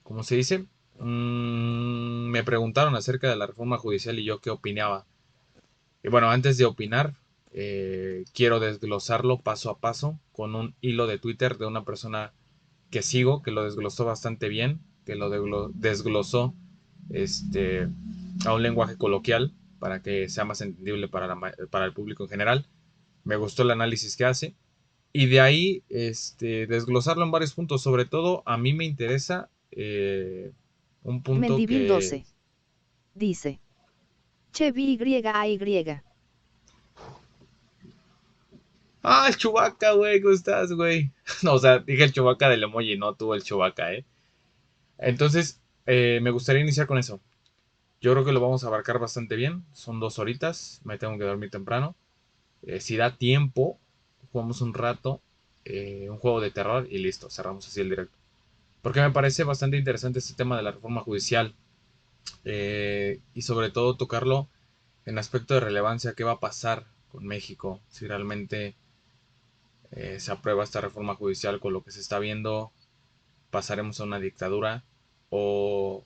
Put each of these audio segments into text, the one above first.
¿cómo se dice? Me preguntaron acerca de la reforma judicial y yo qué opinaba. Y bueno, antes de opinar, quiero desglosarlo paso a paso con un hilo de Twitter de una persona que sigo, que lo desglosó bastante bien, que lo desglosó este, a un lenguaje coloquial para que sea más entendible para el público en general. Me gustó el análisis que hace. Y de ahí desglosarlo en varios puntos. Sobre todo, a mí me interesa un punto Mendivil que... 12. Dice. Che VYAY. Ah, el Chewbacca, güey, ¿cómo estás, güey? No, o sea, dije el Chewbacca del emoji, no tuvo el Chewbacca, ¿eh? Entonces, me gustaría iniciar con eso. Yo creo que lo vamos a abarcar bastante bien. Son 2 horitas, me tengo que dormir temprano. Si da tiempo, jugamos un rato, un juego de terror y listo, cerramos así el directo. Porque me parece bastante interesante este tema de la reforma judicial y sobre todo tocarlo en aspecto de relevancia, qué va a pasar con México si realmente se aprueba esta reforma judicial con lo que se está viendo, pasaremos a una dictadura o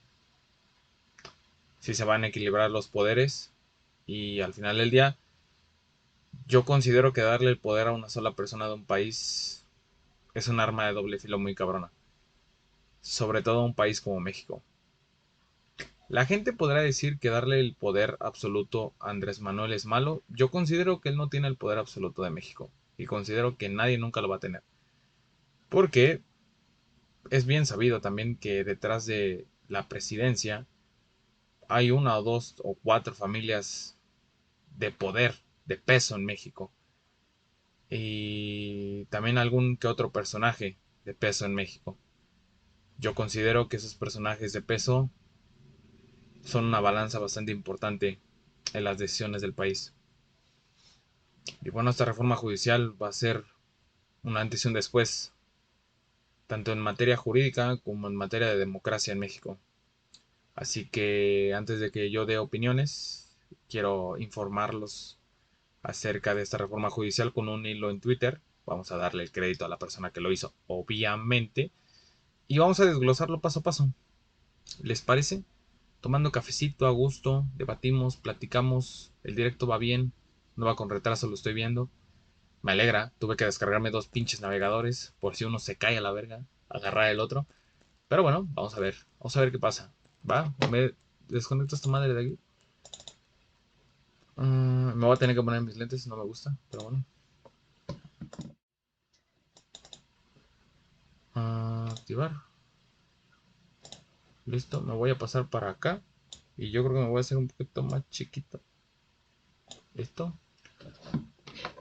si se van a equilibrar los poderes y al final del día yo considero que darle el poder a una sola persona de un país es un arma de doble filo muy cabrona, sobre todo a un país como México. La gente podrá decir que darle el poder absoluto a Andrés Manuel es malo. Yo considero que él no tiene el poder absoluto de México y considero que nadie nunca lo va a tener. Porque es bien sabido también que detrás de la presidencia hay una o dos o cuatro familias de poder, de peso en México. Y también algún que otro personaje de peso en México. Yo considero que esos personajes de peso son una balanza bastante importante en las decisiones del país. Y bueno, esta reforma judicial va a ser un antes y un después, tanto en materia jurídica como en materia de democracia en México. Así que antes de que yo dé opiniones, quiero informarlos acerca de esta reforma judicial con un hilo en Twitter. Vamos a darle el crédito a la persona que lo hizo, obviamente, y vamos a desglosarlo paso a paso. ¿Les parece? Tomando cafecito a gusto, debatimos, platicamos, el directo va bien, no va con retraso, lo estoy viendo. Me alegra, tuve que descargarme 2 pinches navegadores por si uno se cae a la verga, agarrar el otro. Pero bueno, vamos a ver qué pasa. ¿Va? ¿Me desconecto esta madre de aquí? Me voy a tener que poner mis lentes, no me gusta, pero bueno. Activar. Listo, me voy a pasar para acá. Y yo creo que me voy a hacer un poquito más chiquito. ¿Listo?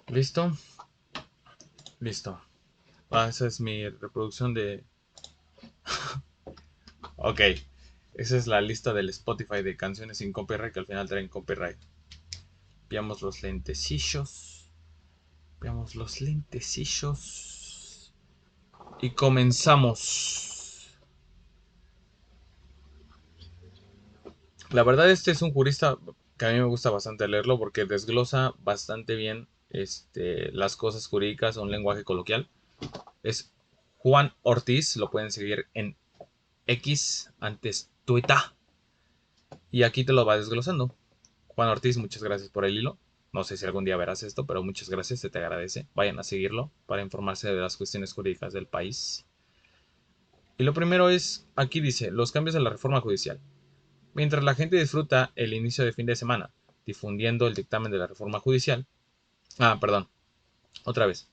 ¿Listo? Listo. Esa es mi reproducción de... Ok. Esa es la lista del Spotify de canciones sin copyright que al final traen copyright. Veamos los lentecillos. Veamos los lentecillos. Y comenzamos. La verdad este es un jurista que a mí me gusta bastante leerlo porque desglosa bastante bien las cosas jurídicas a un lenguaje coloquial. Es Juan Ortiz, lo pueden seguir en X, antes Twitter. Y aquí te lo va desglosando. Juan Ortiz, muchas gracias por el hilo. No sé si algún día verás esto, pero muchas gracias, se te agradece. Vayan a seguirlo para informarse de las cuestiones jurídicas del país. Y lo primero es, aquí dice, los cambios en la reforma judicial. Mientras la gente disfruta el inicio de fin de semana difundiendo el dictamen de la reforma judicial. Perdón, otra vez.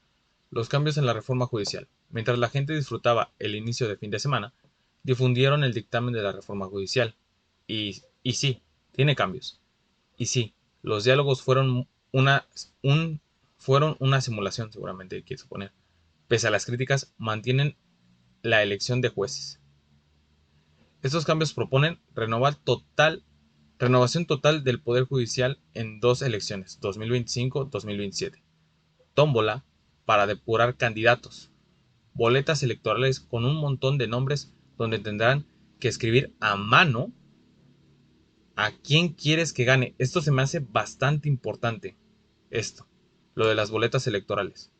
Los cambios en la reforma judicial. Mientras la gente disfrutaba el inicio de fin de semana, difundieron el dictamen de la reforma judicial. Y sí, tiene cambios. Y sí, los diálogos fueron una simulación, seguramente quiere suponer. Pese a las críticas, mantienen la elección de jueces. Estos cambios proponen renovación total del Poder Judicial en 2 elecciones, 2025-2027. Tómbola para depurar candidatos. Boletas electorales con un montón de nombres donde tendrán que escribir a mano a quién quieres que gane. Esto se me hace bastante importante. Esto, lo de las boletas electorales.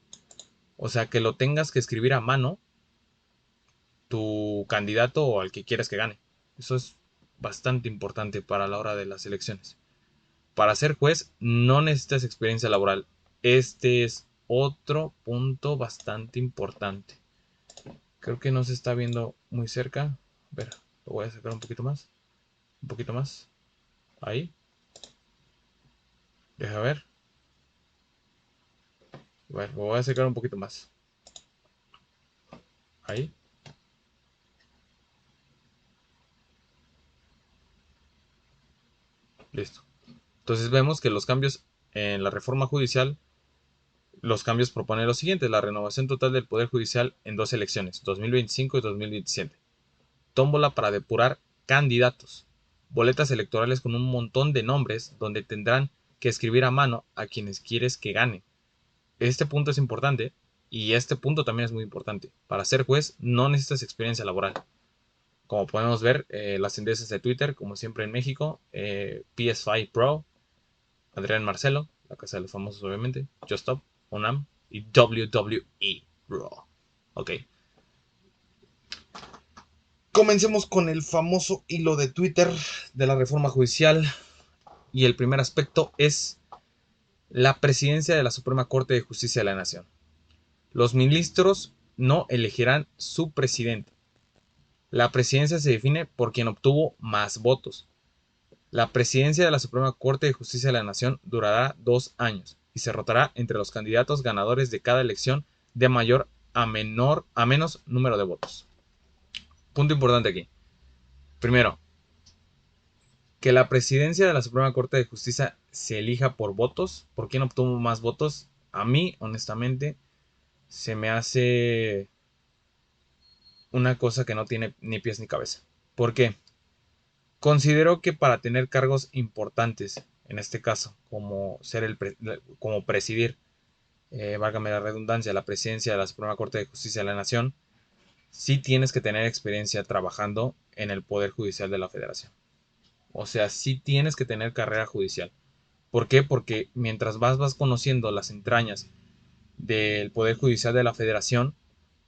O sea, que lo tengas que escribir a mano tu candidato o al que quieras que gane. Eso es bastante importante para la hora de las elecciones. Para ser juez no necesitas experiencia laboral. Este es otro punto bastante importante. Creo que no se está viendo muy cerca. A ver, lo voy a sacar un poquito más. Un poquito más. Ahí. Deja ver. Bueno, lo voy a sacar un poquito más. Ahí. Listo. Entonces vemos que los cambios en la reforma judicial, los cambios proponen lo siguiente: la renovación total del Poder Judicial en dos elecciones, 2025 y 2027. Tómbola para depurar candidatos. Boletas electorales con un montón de nombres donde tendrán que escribir a mano a quienes quieres que gane. Este punto es importante y este punto también es muy importante. Para ser juez no necesitas experiencia laboral. Como podemos ver, las tendencias de Twitter, como siempre en México, PS5 Pro, Adrián Marcelo, la casa de los famosos obviamente, Just Stop, UNAM y WWE Bro. Ok. Comencemos con el famoso hilo de Twitter de la reforma judicial y el primer aspecto es la presidencia de la Suprema Corte de Justicia de la Nación. Los ministros no elegirán su presidente. La presidencia se define por quien obtuvo más votos. La presidencia de la Suprema Corte de Justicia de la Nación durará 2 años y se rotará entre los candidatos ganadores de cada elección de mayor a menos número de votos. Punto importante aquí. Primero, que la presidencia de la Suprema Corte de Justicia se elija por votos, por quién obtuvo más votos, a mí, honestamente, se me hace una cosa que no tiene ni pies ni cabeza. ¿Por qué? Considero que para tener cargos importantes, en este caso, como ser como presidir, válgame la redundancia, la presidencia de la Suprema Corte de Justicia de la Nación, sí tienes que tener experiencia trabajando en el Poder Judicial de la Federación. O sea, sí tienes que tener carrera judicial. ¿Por qué? Porque mientras vas conociendo las entrañas del Poder Judicial de la Federación,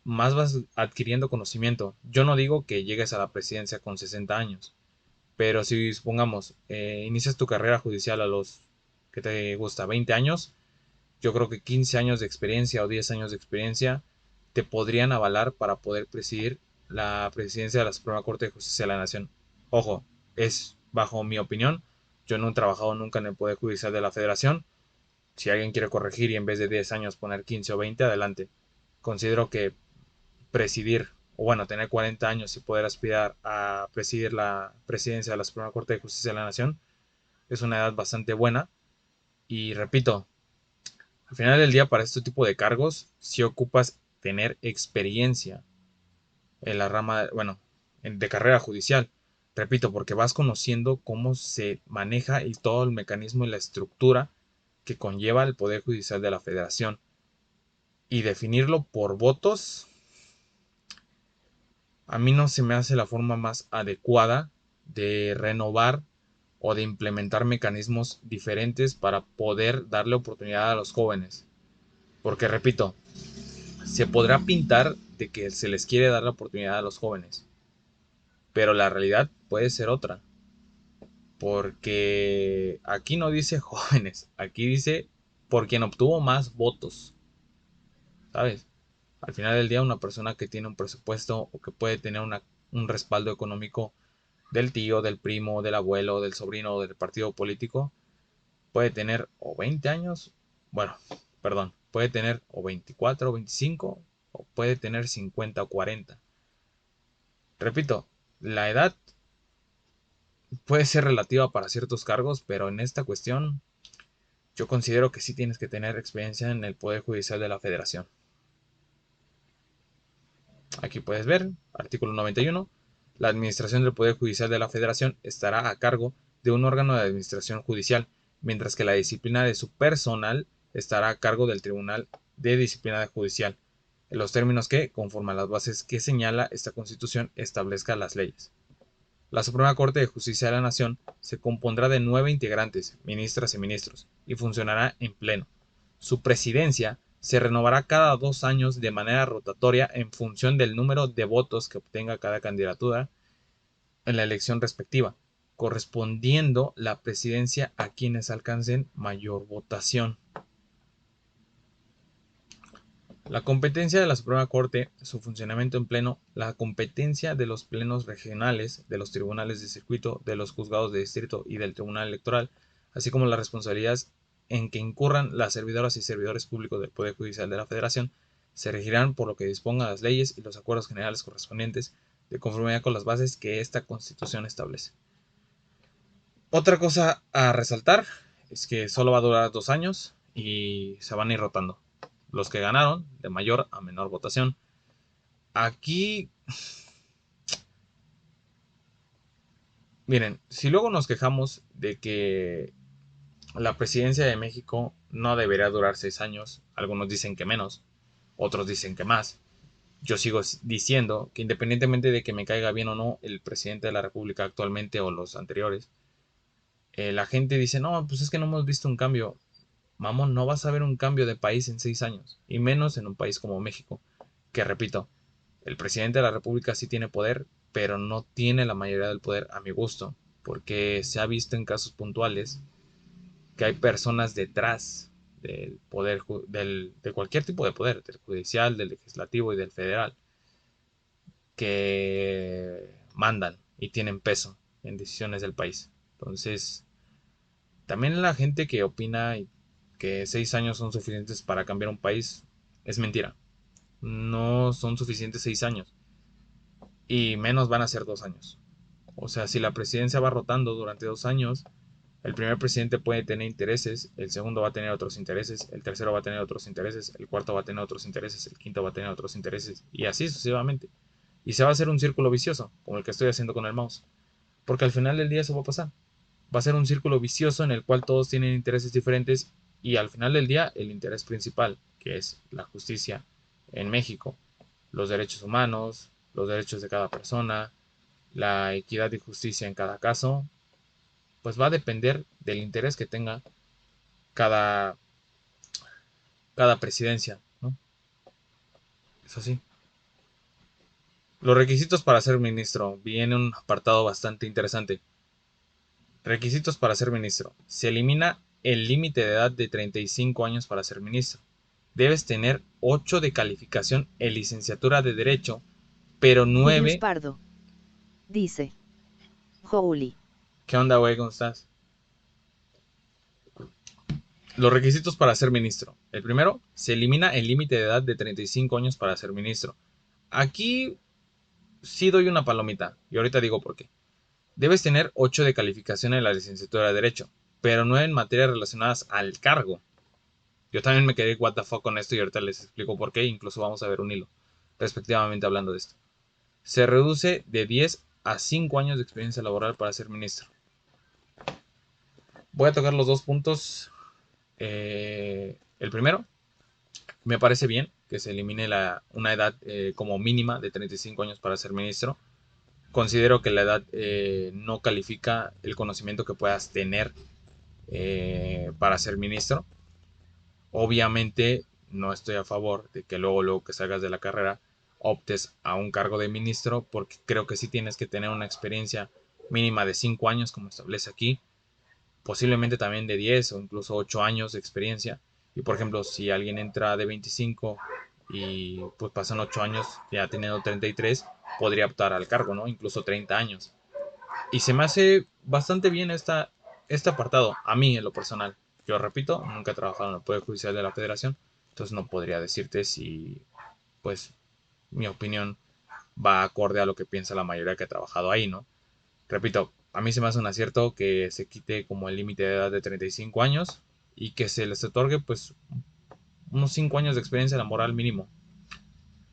más vas adquiriendo conocimiento. Yo no digo que llegues a la presidencia con 60 años, pero si supongamos, inicias tu carrera judicial a los, ¿qué te gusta? 20 años, yo creo que 15 años de experiencia o 10 años de experiencia te podrían avalar para poder presidir la presidencia de la Suprema Corte de Justicia de la Nación. Ojo, es bajo mi opinión. Yo no he trabajado nunca en el Poder Judicial de la Federación. Si alguien quiere corregir y en vez de 10 años poner 15 o 20, adelante. Considero que presidir, o bueno, tener 40 años y poder aspirar a presidir la presidencia de la Suprema Corte de Justicia de la Nación es una edad bastante buena. Y repito, al final del día para este tipo de cargos, si ocupas tener experiencia en la rama, bueno, de carrera judicial. Repito, porque vas conociendo cómo se maneja y todo el mecanismo y la estructura que conlleva el Poder Judicial de la Federación. Y definirlo por votos, a mí no se me hace la forma más adecuada de renovar o de implementar mecanismos diferentes para poder darle oportunidad a los jóvenes. Porque repito, se podrá pintar de que se les quiere dar la oportunidad a los jóvenes, pero la realidad puede ser otra. Porque aquí no dice jóvenes, aquí dice por quien obtuvo más votos, ¿sabes? Al final del día, una persona que tiene un presupuesto o que puede tener un respaldo económico del tío, del primo, del abuelo, del sobrino o del partido político, puede tener o 20 años, bueno, perdón, puede tener o 24 o 25 o puede tener 50 o 40. Repito, la edad puede ser relativa para ciertos cargos, pero en esta cuestión yo considero que sí tienes que tener experiencia en el Poder Judicial de la Federación. Aquí puedes ver, artículo 91, la administración del Poder Judicial de la Federación estará a cargo de un órgano de administración judicial, mientras que la disciplina de su personal estará a cargo del Tribunal de Disciplina Judicial, en los términos que, conforme a las bases que señala esta Constitución, establezca las leyes. La Suprema Corte de Justicia de la Nación se compondrá de 9 integrantes, ministras y ministros, y funcionará en pleno. Su presidencia Se renovará cada 2 años de manera rotatoria en función del número de votos que obtenga cada candidatura en la elección respectiva, correspondiendo la presidencia a quienes alcancen mayor votación. La competencia de la Suprema Corte, su funcionamiento en pleno, la competencia de los plenos regionales, de los tribunales de circuito, de los juzgados de distrito y del Tribunal Electoral, así como las responsabilidades en que incurran las servidoras y servidores públicos del Poder Judicial de la Federación, se regirán por lo que dispongan las leyes y los acuerdos generales correspondientes de conformidad con las bases que esta Constitución establece. Otra cosa a resaltar es que solo va a durar 2 años y se van a ir rotando los que ganaron de mayor a menor votación. Aquí, miren, si luego nos quejamos de que la presidencia de México no debería durar 6 años, algunos dicen que menos, otros dicen que más. Yo sigo diciendo que independientemente de que me caiga bien o no el presidente de la República actualmente o los anteriores, la gente dice, no, pues es que no hemos visto un cambio. Mamón, no vas a ver un cambio de país en 6 años, y menos en un país como México, que repito, el presidente de la República sí tiene poder, pero no tiene la mayoría del poder a mi gusto, porque se ha visto en casos puntuales que hay personas detrás del poder, de cualquier tipo de poder, del judicial, del legislativo y del federal, que mandan y tienen peso en decisiones del país. Entonces, también la gente que opina que 6 años son suficientes para cambiar un país es mentira. No son suficientes 6 años y menos van a ser 2 años. O sea, si la presidencia va rotando durante 2 años, el primer presidente puede tener intereses, el segundo va a tener otros intereses, el tercero va a tener otros intereses, el cuarto va a tener otros intereses, el quinto va a tener otros intereses, y así sucesivamente. Y se va a hacer un círculo vicioso, como el que estoy haciendo con el mouse. Porque al final del día eso va a pasar. Va a ser un círculo vicioso en el cual todos tienen intereses diferentes y al final del día el interés principal, que es la justicia en México, los derechos humanos, los derechos de cada persona, la equidad y justicia en cada caso, pues va a depender del interés que tenga cada, cada presidencia, ¿no? Es así. Los requisitos para ser ministro. Viene un apartado bastante interesante. Requisitos para ser ministro. Se elimina el límite de edad de 35 años para ser ministro. Debes tener 8 de calificación en licenciatura de Derecho, pero Julius 9. Pardo. Dice. Holy. ¿Qué onda, güey? ¿Cómo estás? Los requisitos para ser ministro. El primero, se elimina el límite de edad de 35 años para ser ministro. Aquí sí doy una palomita, y ahorita digo por qué. Debes tener 8 de calificación en la licenciatura de Derecho, pero 9 en materias relacionadas al cargo. Yo también me quedé what the fuck con esto y ahorita les explico por qué, incluso vamos a ver un hilo, respectivamente hablando de esto. Se reduce de 10 a 5 años de experiencia laboral para ser ministro. Voy a tocar los dos puntos. El primero, me parece bien que se elimine una edad como mínima de 35 años para ser ministro. Considero que la edad no califica el conocimiento que puedas tener para ser ministro. Obviamente no estoy a favor de que luego que salgas de la carrera optes a un cargo de ministro, porque creo que sí tienes que tener una experiencia mínima de 5 años, como establece aquí, posiblemente también de 10 o incluso 8 años de experiencia. Y por ejemplo, si alguien entra de 25 y pues pasan 8 años ya teniendo 33, podría optar al cargo, ¿no? Incluso 30 años. Y se me hace bastante bien este apartado, a mí en lo personal. Yo repito, nunca he trabajado en el Poder Judicial de la Federación, entonces no podría decirte si, pues, mi opinión va acorde a lo que piensa la mayoría que ha trabajado ahí, ¿no? Repito, a mí se me hace un acierto que se quite como el límite de edad de 35 años y que se les otorgue, pues, unos 5 años de experiencia laboral mínimo.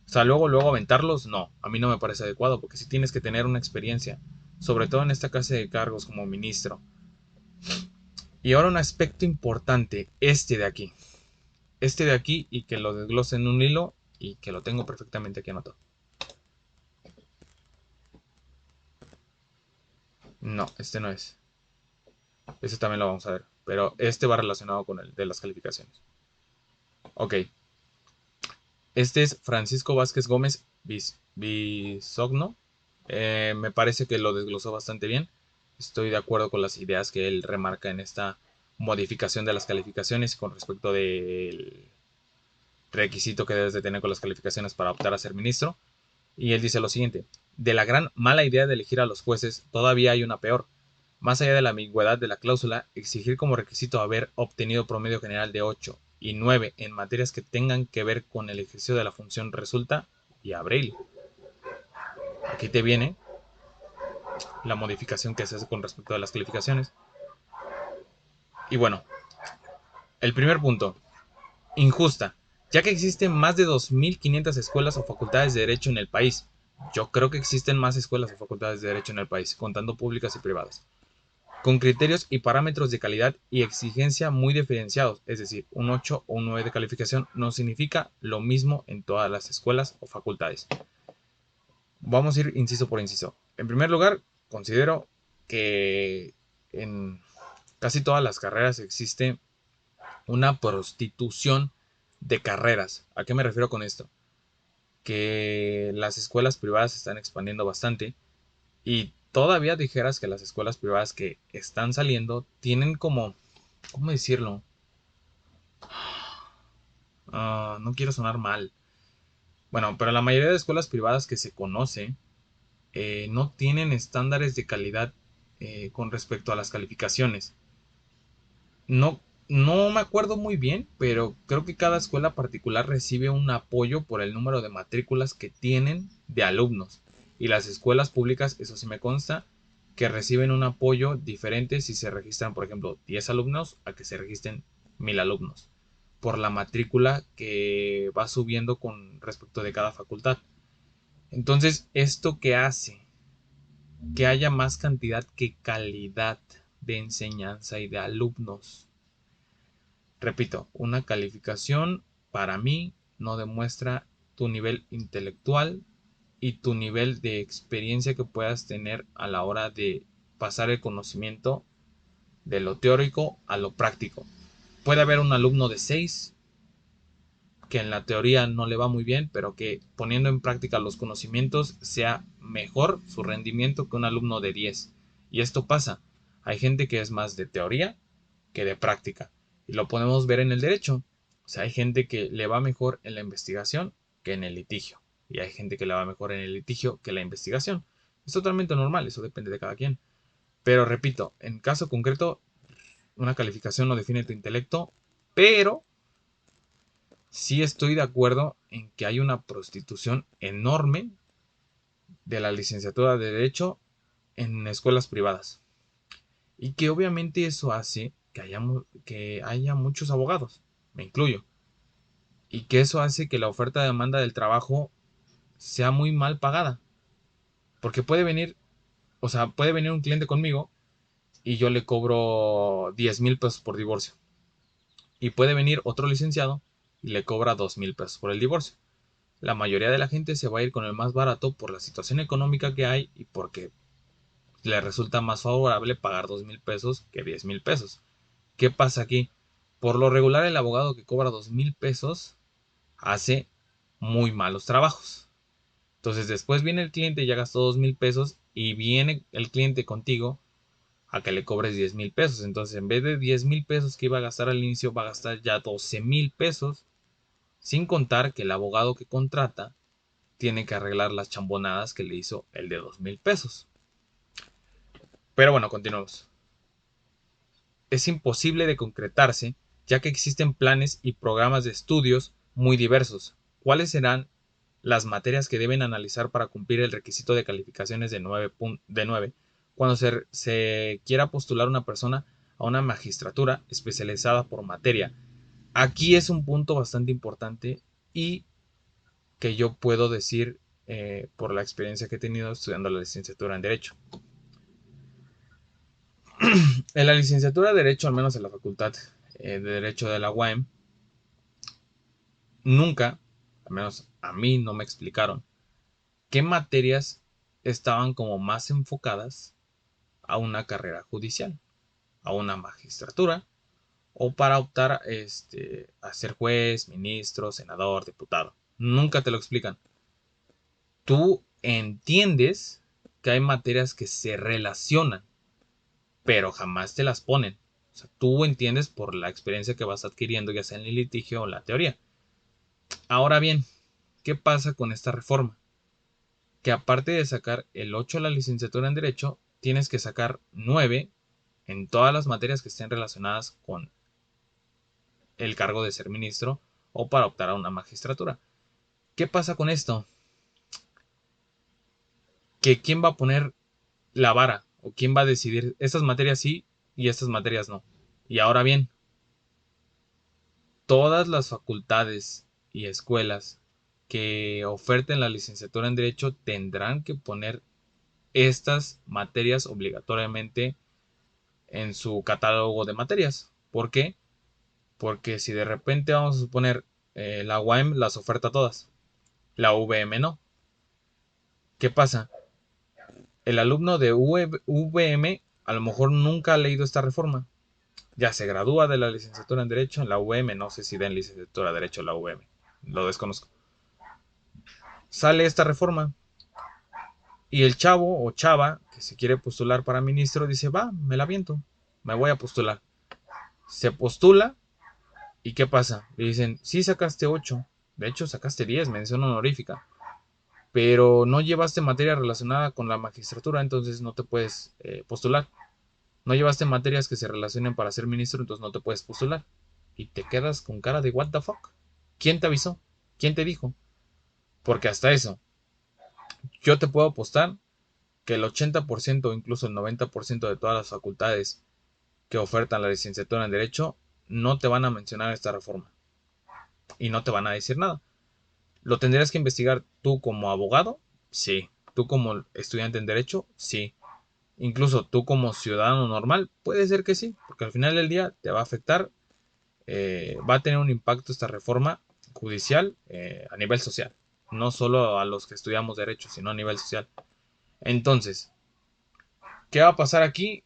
O sea, luego aventarlos, no, a mí no me parece adecuado, porque sí tienes que tener una experiencia, sobre todo en esta clase de cargos como ministro. Y ahora un aspecto importante, este de aquí y que lo desglose en un hilo y que lo tengo perfectamente aquí anotado. No, este no es. Este también lo vamos a ver, pero este va relacionado con el de las calificaciones. Ok, Este es Francisco Vázquez Gómez Bisogno. Me parece que lo desglosó bastante bien. Estoy de acuerdo con las ideas que él remarca en esta modificación de las calificaciones con respecto del requisito que debes de tener con las calificaciones para optar a ser ministro. Y él dice lo siguiente: de la gran mala idea de elegir a los jueces, todavía hay una peor. Más allá de la ambigüedad de la cláusula, exigir como requisito haber obtenido promedio general de 8 y 9 en materias que tengan que ver con el ejercicio de la función resulta y abril. Aquí te viene la modificación que se hace con respecto a las calificaciones. Y bueno, el primer punto, injusta, ya que existen más de 2.500 escuelas o facultades de derecho en el país. Yo creo que existen más escuelas o facultades de derecho en el país, contando públicas y privadas, con criterios y parámetros de calidad y exigencia muy diferenciados, es decir, un 8 o un 9 de calificación no significa lo mismo en todas las escuelas o facultades. Vamos a ir inciso por inciso. En primer lugar, considero que en casi todas las carreras existe una prostitución de carreras. ¿A qué me refiero con esto? Que las escuelas privadas se están expandiendo bastante y todavía dijeras que las escuelas privadas que están saliendo tienen como, ¿cómo decirlo? No quiero sonar mal. Bueno, pero la mayoría de escuelas privadas que se conoce no tienen estándares de calidad con respecto a las calificaciones. No, no me acuerdo muy bien, pero creo que cada escuela particular recibe un apoyo por el número de matrículas que tienen de alumnos. Y las escuelas públicas, eso sí me consta, que reciben un apoyo diferente si se registran, por ejemplo, 10 alumnos a que se registren 1.000 alumnos, por la matrícula que va subiendo con respecto de cada facultad. Entonces, ¿esto qué hace? Que haya más cantidad que calidad de enseñanza y de alumnos. Repito, una calificación para mí no demuestra tu nivel intelectual y tu nivel de experiencia que puedas tener a la hora de pasar el conocimiento de lo teórico a lo práctico. Puede haber un alumno de 6 que en la teoría no le va muy bien, pero que poniendo en práctica los conocimientos sea mejor su rendimiento que un alumno de 10. Y esto pasa. Hay gente que es más de teoría que de práctica. Y lo podemos ver en el derecho. O sea, hay gente que le va mejor en la investigación que en el litigio. Y hay gente que le va mejor en el litigio que en la investigación. Es totalmente normal, eso depende de cada quien. Pero repito, en caso concreto, una calificación no define tu intelecto, pero sí estoy de acuerdo en que hay una prostitución enorme de la licenciatura de Derecho en escuelas privadas. Y que obviamente eso hace que haya muchos abogados, me incluyo. Y que eso hace que la oferta-demanda del trabajo sea muy mal pagada. Porque puede venir, o sea, puede venir un cliente conmigo y yo le cobro 10,000 pesos por divorcio. Y puede venir otro licenciado y le cobra 2,000 pesos por el divorcio. La mayoría de la gente se va a ir con el más barato por la situación económica que hay y porque le resulta más favorable pagar 2,000 pesos que 10,000 pesos. ¿Qué pasa aquí? Por lo regular, el abogado que cobra 2,000 pesos hace muy malos trabajos. Entonces, después viene el cliente y ya gastó 2,000 pesos y viene el cliente contigo a que le cobres 10,000 pesos. Entonces, en vez de 10,000 pesos que iba a gastar al inicio, va a gastar ya 12,000 pesos, sin contar que el abogado que contrata tiene que arreglar las chambonadas que le hizo el de 2,000 pesos. Pero bueno, continuamos. Es imposible de concretarse, ya que existen planes y programas de estudios muy diversos. ¿Cuáles serán las materias que deben analizar para cumplir el requisito de calificaciones de 9 cuando se quiera postular una persona a una magistratura especializada por materia? Aquí es un punto bastante importante y que yo puedo decir por la experiencia que he tenido estudiando la licenciatura en Derecho. En la licenciatura de Derecho, al menos en la Facultad de Derecho de la UAM, nunca, al menos a mí no me explicaron, qué materias estaban como más enfocadas a una carrera judicial, a una magistratura, o para optar a ser juez, ministro, senador, diputado. Nunca te lo explican. Tú entiendes que hay materias que se relacionan, pero jamás te las ponen. O sea, tú entiendes por la experiencia que vas adquiriendo, ya sea en el litigio o en la teoría. Ahora bien, ¿qué pasa con esta reforma? Que aparte de sacar el 8 a la licenciatura en Derecho, tienes que sacar 9 en todas las materias que estén relacionadas con el cargo de ser ministro o para optar a una magistratura. ¿Qué pasa con esto? Que quién va a poner la vara o quién va a decidir estas materias sí y estas materias no. Y ahora bien, todas las facultades y escuelas que oferten la licenciatura en Derecho tendrán que poner estas materias obligatoriamente en su catálogo de materias. ¿Por qué? Porque si de repente vamos a suponer la UAM las oferta todas, la VM no. ¿Qué pasa? El alumno de VM a lo mejor nunca ha leído esta reforma. Ya se gradúa de la licenciatura en Derecho en la UVM, no sé si den licenciatura de Derecho en la UVM, lo desconozco. Sale esta reforma y el chavo o chava que se quiere postular para ministro dice, va, me la viento, me voy a postular. Se postula y ¿qué pasa? Le dicen, sí sacaste 8, de hecho sacaste 10, mención honorífica, pero no llevaste materia relacionada con la magistratura, entonces no te puedes postular. No llevaste materias que se relacionen para ser ministro, entonces no te puedes postular. Y te quedas con cara de what the fuck. ¿Quién te avisó? ¿Quién te dijo? Porque hasta eso, yo te puedo apostar que el 80% o incluso el 90% de todas las facultades que ofertan la licenciatura en Derecho no te van a mencionar esta reforma. Y no te van a decir nada. ¿Lo tendrías que investigar tú como abogado? Sí. ¿Tú como estudiante en Derecho? Sí. Incluso tú como ciudadano normal, puede ser que sí, porque al final del día te va a afectar, va a tener un impacto esta reforma judicial a nivel social, no solo a los que estudiamos derecho, sino a nivel social. Entonces, ¿qué va a pasar aquí?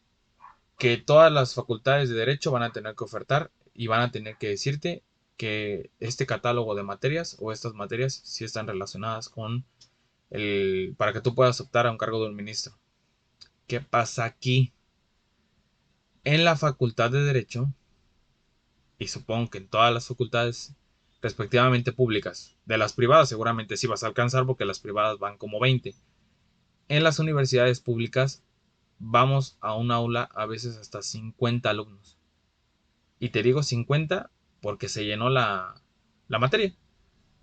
Que todas las facultades de derecho van a tener que ofertar y van a tener que decirte que este catálogo de materias o estas materias sí están relacionadas con para que tú puedas optar a un cargo de un ministro. ¿Qué pasa aquí? En la facultad de derecho, y supongo que en todas las facultades respectivamente públicas. De las privadas seguramente sí vas a alcanzar porque las privadas van como 20. En las universidades públicas vamos a un aula a veces hasta 50 alumnos. Y te digo 50 porque se llenó la materia.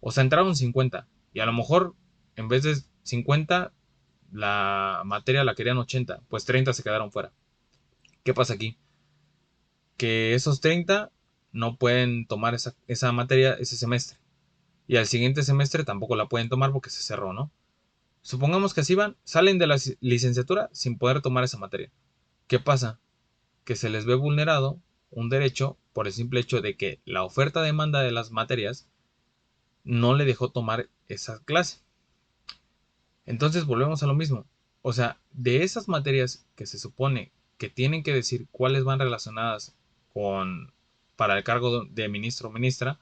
O sea, entraron 50 y a lo mejor en vez de 50 la materia la querían 80, pues 30 se quedaron fuera. ¿Qué pasa aquí? Que esos 30 no pueden tomar esa materia ese semestre. Y al siguiente semestre tampoco la pueden tomar porque se cerró, ¿no? Supongamos que así van, salen de la licenciatura sin poder tomar esa materia. ¿Qué pasa? Que se les ve vulnerado un derecho por el simple hecho de que la oferta-demanda de las materias no le dejó tomar esa clase. Entonces volvemos a lo mismo. O sea, de esas materias que se supone que tienen que decir cuáles van relacionadas con para el cargo de ministro o ministra,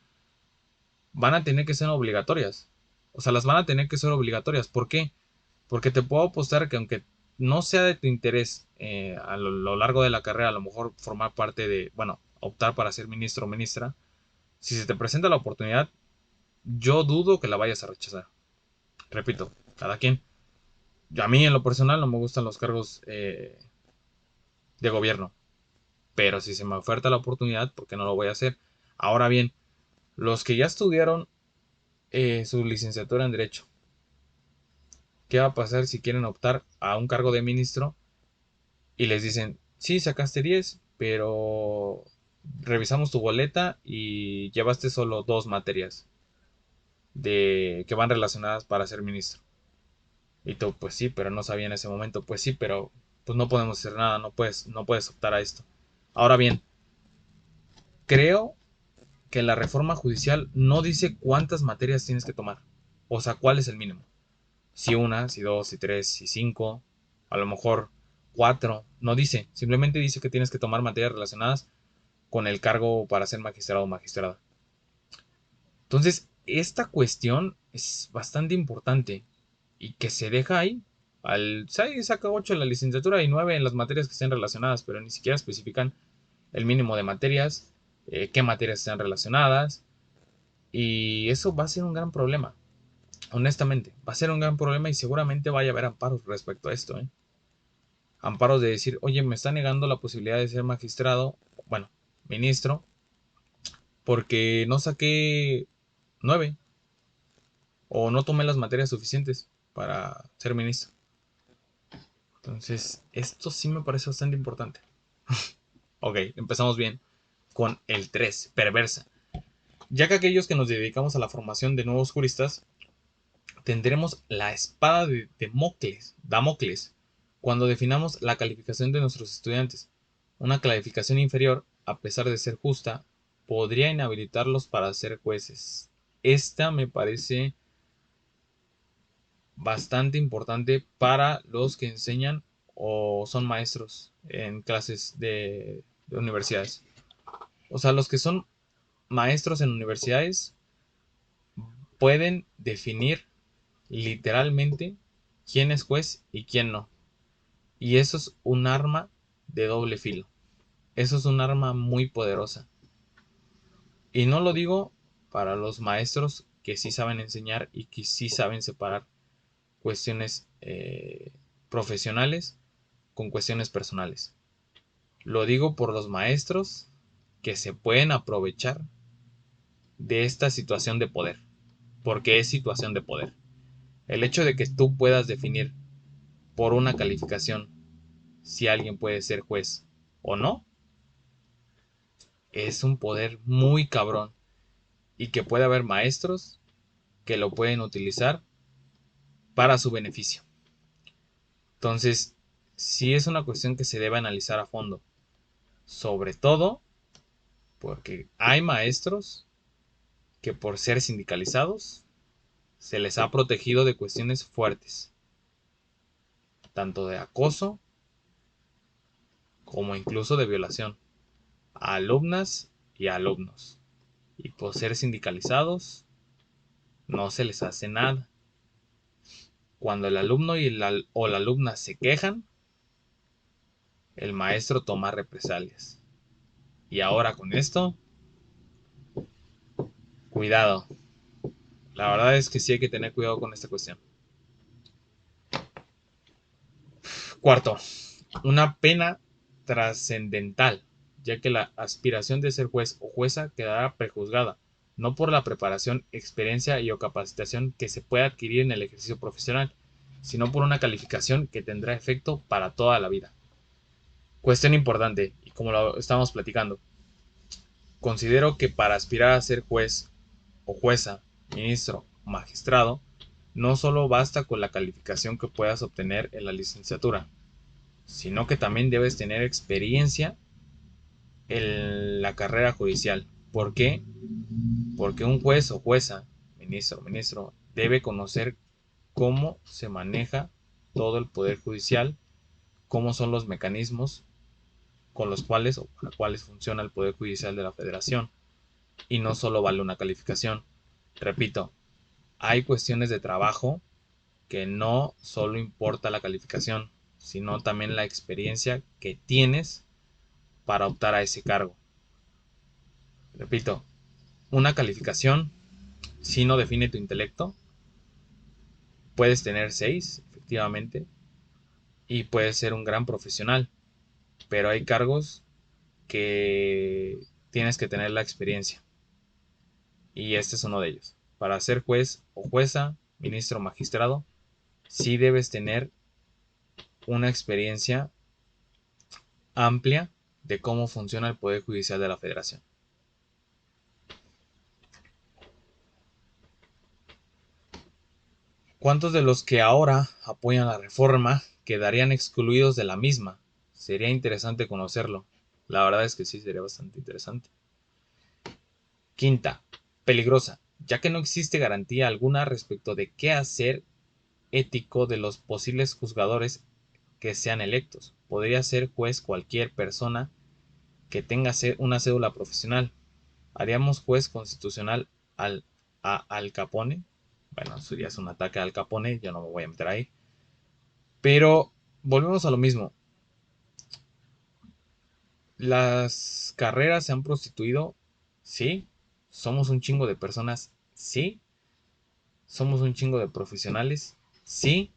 van a tener que ser obligatorias. O sea, las van a tener que ser obligatorias. ¿Por qué? Porque te puedo apostar que aunque no sea de tu interés a lo largo de la carrera, a lo mejor formar parte de, bueno, optar para ser ministro o ministra, si se te presenta la oportunidad, yo dudo que la vayas a rechazar. Repito, cada quien. A mí en lo personal no me gustan los cargos de gobierno, pero si se me oferta la oportunidad, ¿por qué no lo voy a hacer? Ahora bien, los que ya estudiaron su licenciatura en Derecho, ¿qué va a pasar si quieren optar a un cargo de ministro y les dicen, sí, sacaste 10, pero revisamos tu boleta y llevaste solo dos materias que van relacionadas para ser ministro? Y tú, pues sí, pero no sabía en ese momento, pues sí, pero pues no podemos hacer nada, no puedes optar a esto. Ahora bien, creo que la reforma judicial no dice cuántas materias tienes que tomar, o sea, cuál es el mínimo. Si una, si dos, si tres, si cinco, a lo mejor cuatro, no dice, simplemente dice que tienes que tomar materias relacionadas con el cargo para ser magistrado o magistrada. Entonces, esta cuestión es bastante importante y que se deja ahí. Saca 8 en la licenciatura y 9 en las materias que estén relacionadas, pero ni siquiera especifican el mínimo de materias, qué materias están relacionadas, y eso va a ser un gran problema. Honestamente, va a ser un gran problema y seguramente vaya a haber amparos respecto a esto, ¿eh? Amparos de decir, oye, me está negando la posibilidad de ser magistrado, bueno, ministro, porque no saqué 9 o no tomé las materias suficientes para ser ministro. Entonces, esto sí me parece bastante importante. Ok, empezamos bien con el 3, perversa. Ya que aquellos que nos dedicamos a la formación de nuevos juristas, tendremos la espada de Damocles, cuando definamos la calificación de nuestros estudiantes. Una calificación inferior, a pesar de ser justa, podría inhabilitarlos para ser jueces. Esta me parece bastante importante para los que enseñan o son maestros en clases de universidades. O sea, los que son maestros en universidades pueden definir literalmente quién es juez y quién no. Y eso es un arma de doble filo. Eso es un arma muy poderosa. Y no lo digo para los maestros que sí saben enseñar y que sí saben separar cuestiones profesionales con cuestiones personales. Lo digo por los maestros que se pueden aprovechar de esta situación de poder, porque es situación de poder. El hecho de que tú puedas definir por una calificación si alguien puede ser juez o no, es un poder muy cabrón y que puede haber maestros que lo pueden utilizar para su beneficio. Entonces, sí es una cuestión que se debe analizar a fondo, sobre todo porque hay maestros que por ser sindicalizados se les ha protegido de cuestiones fuertes, tanto de acoso como incluso de violación a alumnas y a alumnos. Y por ser sindicalizados no se les hace nada. Cuando el alumno o la alumna se quejan, el maestro toma represalias. Y ahora con esto, cuidado. La verdad es que sí hay que tener cuidado con esta cuestión. Cuarto, una pena trascendental, ya que la aspiración de ser juez o jueza quedará prejuzgada, no por la preparación, experiencia y o capacitación que se pueda adquirir en el ejercicio profesional, sino por una calificación que tendrá efecto para toda la vida. Cuestión importante, y como lo estamos platicando, considero que para aspirar a ser juez o jueza, ministro o magistrado, no solo basta con la calificación que puedas obtener en la licenciatura, sino que también debes tener experiencia en la carrera judicial. ¿Por qué? Porque un juez o jueza, ministro o ministro, debe conocer cómo se maneja todo el poder judicial, cómo son los mecanismos con los cuales o para cuales funciona el poder judicial de la federación, y no solo vale una calificación. Repito, hay cuestiones de trabajo que no solo importa la calificación, sino también la experiencia que tienes para optar a ese cargo. Repito, una calificación, si no define tu intelecto, puedes tener 6, efectivamente, y puedes ser un gran profesional, pero hay cargos que tienes que tener la experiencia, y este es uno de ellos. Para ser juez o jueza, ministro o magistrado, sí debes tener una experiencia amplia de cómo funciona el Poder Judicial de la Federación. ¿Cuántos de los que ahora apoyan la reforma quedarían excluidos de la misma? Sería interesante conocerlo. La verdad es que sí, sería bastante interesante. Quinta, peligrosa, ya que no existe garantía alguna respecto de qué hacer ético de los posibles juzgadores que sean electos. Podría ser juez cualquier persona que tenga una cédula profesional. Haríamos juez constitucional al a Al Capone. Bueno, eso ya es un ataque a Al Capone, yo no me voy a meter ahí. Pero volvemos a lo mismo. Las carreras se han prostituido, sí. Somos un chingo de personas, sí. Somos un chingo de profesionales, sí.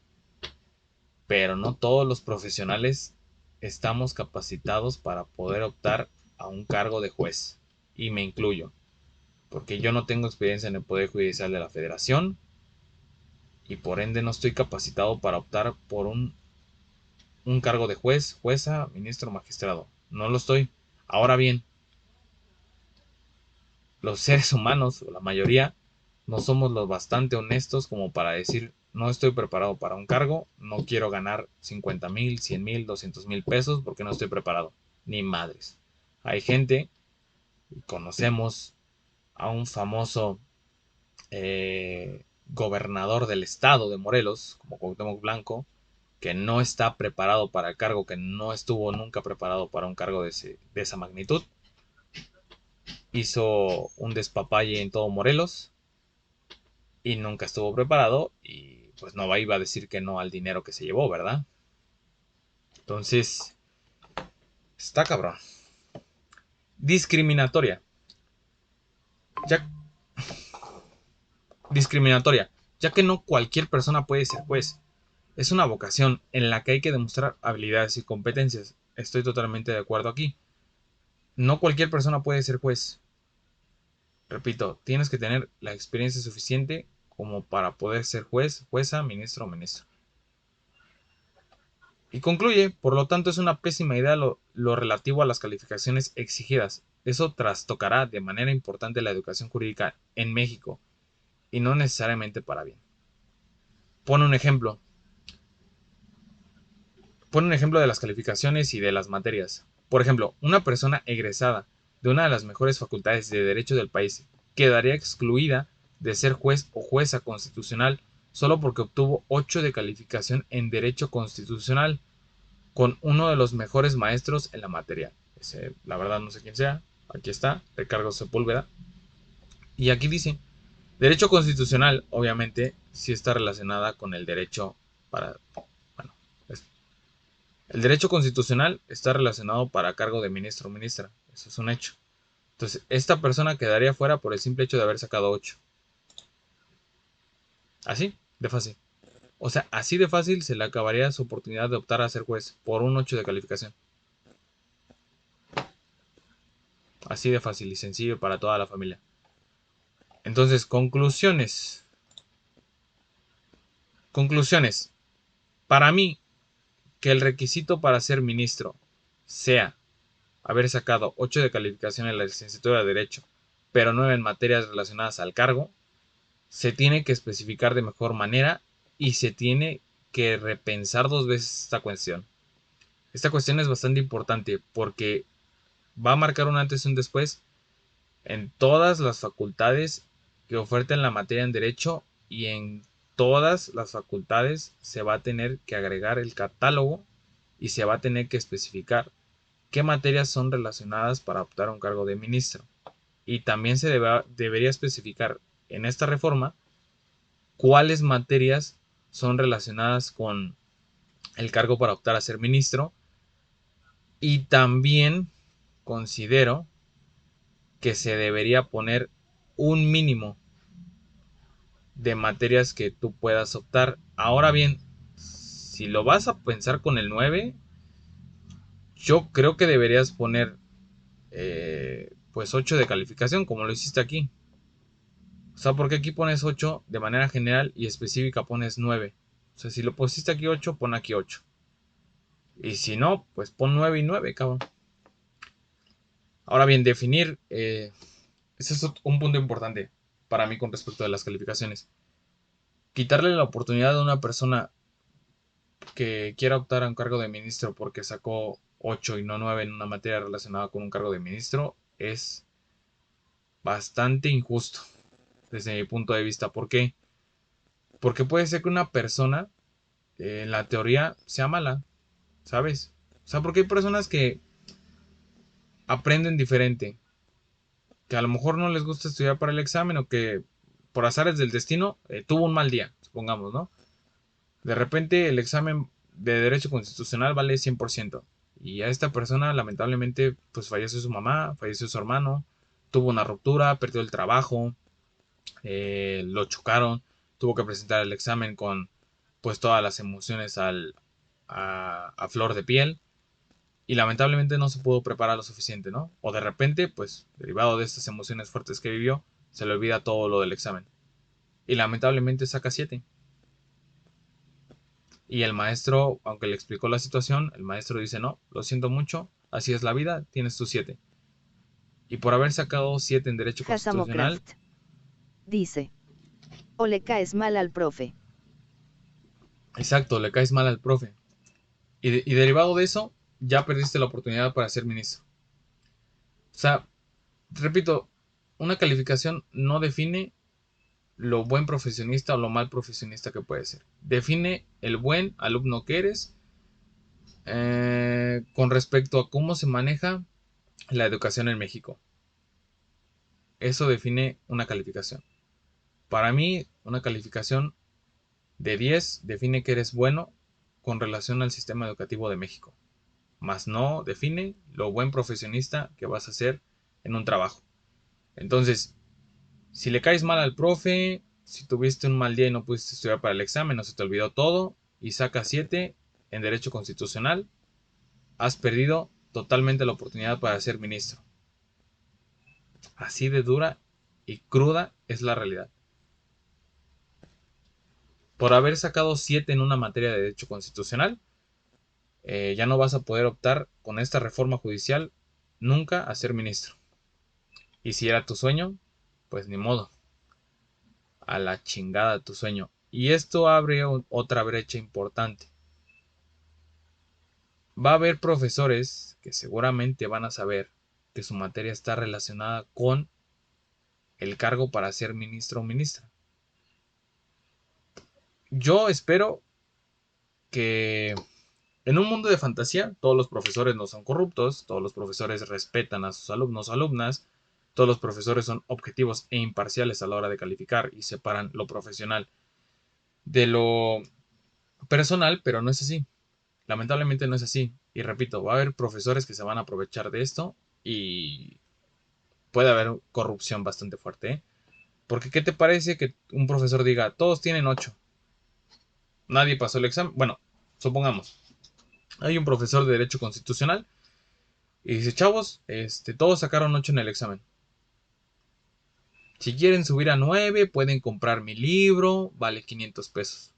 Pero no todos los profesionales estamos capacitados para poder optar a un cargo de juez. Y me incluyo, porque yo no tengo experiencia en el Poder Judicial de la Federación y por ende no estoy capacitado para optar por un cargo de juez, jueza, ministro, magistrado. No lo estoy. Ahora bien, los seres humanos, o la mayoría, no somos lo bastante honestos como para decir, no estoy preparado para un cargo, no quiero ganar 50,000, 100,000, 200,000 pesos porque no estoy preparado. Ni madres. Hay gente, conocemos a un famoso gobernador del estado de Morelos, como Cuauhtémoc Blanco, que no está preparado para el cargo, que no estuvo nunca preparado para un cargo de esa magnitud. Hizo un despapalle en todo Morelos y nunca estuvo preparado y pues no iba a decir que no al dinero que se llevó, ¿verdad? Entonces, está cabrón. Discriminatoria. Ya, discriminatoria, ya que no cualquier persona puede ser juez. Es una vocación en la que hay que demostrar habilidades y competencias. Estoy totalmente de acuerdo aquí. No cualquier persona puede ser juez. Repito, tienes que tener la experiencia suficiente como para poder ser juez, jueza, ministro o ministro. Y concluye, por lo tanto es una pésima idea lo relativo a las calificaciones exigidas. Eso trastocará de manera importante la educación jurídica en México y no necesariamente para bien. Pone un ejemplo. Pone un ejemplo de las calificaciones y de las materias. Por ejemplo, una persona egresada de una de las mejores facultades de derecho del país quedaría excluida de ser juez o jueza constitucional solo porque obtuvo 8 de calificación en derecho constitucional con uno de los mejores maestros en la materia. La verdad no sé quién sea. Aquí está, Ricardo Sepúlveda. Y aquí dice, derecho constitucional, obviamente, sí está relacionada con el derecho para... Bueno, el derecho constitucional está relacionado para cargo de ministro o ministra. Eso es un hecho. Entonces, esta persona quedaría fuera por el simple hecho de haber sacado 8. Así, de fácil. O sea, así de fácil se le acabaría su oportunidad de optar a ser juez por un 8 de calificación. Así de fácil y sencillo para toda la familia. Entonces, conclusiones. Conclusiones. Para mí, que el requisito para ser ministro sea haber sacado 8 de calificación en la licenciatura de Derecho, pero 9 en materias relacionadas al cargo, se tiene que especificar de mejor manera y se tiene que repensar 2 veces esta cuestión. Esta cuestión es bastante importante porque va a marcar un antes y un después en todas las facultades que oferten la materia en derecho y en todas las facultades se va a tener que agregar el catálogo y se va a tener que especificar qué materias son relacionadas para optar a un cargo de ministro. Y también se debería especificar en esta reforma cuáles materias son relacionadas con el cargo para optar a ser ministro. Y también considero que se debería poner un mínimo de materias que tú puedas optar. Ahora bien, si lo vas a pensar con el 9, yo creo que deberías poner pues 8 de calificación, como lo hiciste aquí. O sea, porque aquí pones 8 de manera general y específica pones 9. O sea, si lo pusiste aquí 8, pon aquí 8. Y si no, pues pon 9 y 9, cabrón. Ahora bien, definir, ese es un punto importante para mí con respecto a las calificaciones. Quitarle la oportunidad a una persona que quiera optar a un cargo de ministro porque sacó 8 y no 9 en una materia relacionada con un cargo de ministro es bastante injusto desde mi punto de vista. ¿Por qué? Porque puede ser que una persona en la teoría sea mala, ¿sabes? O sea, porque hay personas que aprenden diferente, que a lo mejor no les gusta estudiar para el examen o que por azares del destino, tuvo un mal día, supongamos, ¿no? De repente el examen de Derecho Constitucional vale 100%. Y a esta persona, lamentablemente, pues falleció su mamá, falleció su hermano, tuvo una ruptura, perdió el trabajo, lo chocaron, tuvo que presentar el examen con pues todas las emociones a flor de piel y lamentablemente no se pudo preparar lo suficiente, ¿no? O de repente, pues derivado de estas emociones fuertes que vivió, se le olvida todo lo del examen y lamentablemente saca 7. Y el maestro, aunque le explicó la situación, el maestro dice, no, lo siento mucho, así es la vida, tienes tu 7. Y por haber sacado 7 en Derecho Constitucional, Hasamocraft. Dice. O le caes mal al profe. exacto, le caes mal al profe. Y derivado de eso, ya perdiste la oportunidad para ser ministro. O sea, repito, una calificación no define lo buen profesionista o lo mal profesionista que puede ser. Define el buen alumno que eres con respecto a cómo se maneja la educación en México. Eso define una calificación. Para mí, una calificación de 10 define que eres bueno con relación al sistema educativo de México. Más no define lo buen profesionista que vas a ser en un trabajo. Entonces, si le caes mal al profe, si tuviste un mal día y no pudiste estudiar para el examen, o se te olvidó todo y sacas 7 en Derecho Constitucional, has perdido totalmente la oportunidad para ser ministro. Así de dura y cruda es la realidad. Por haber sacado 7 en una materia de Derecho Constitucional, ya no vas a poder optar con esta reforma judicial nunca a ser ministro. Y si era tu sueño, pues ni modo. A la chingada tu sueño. Y esto abre otra brecha importante. Va a haber profesores que seguramente van a saber que su materia está relacionada con el cargo para ser ministro o ministra. Yo espero que en un mundo de fantasía todos los profesores no son corruptos, todos los profesores respetan a sus alumnos o alumnas, todos los profesores son objetivos e imparciales a la hora de calificar y separan lo profesional de lo personal, pero no es así. Lamentablemente no es así. Y repito, va a haber profesores que se van a aprovechar de esto y puede haber corrupción bastante fuerte, ¿eh? Porque ¿qué te parece que un profesor diga, todos tienen 8, nadie pasó el examen? Bueno, supongamos, hay un profesor de Derecho Constitucional y dice, chavos, todos sacaron 8 en el examen. Si quieren subir a 9, pueden comprar mi libro, vale 500 pesos.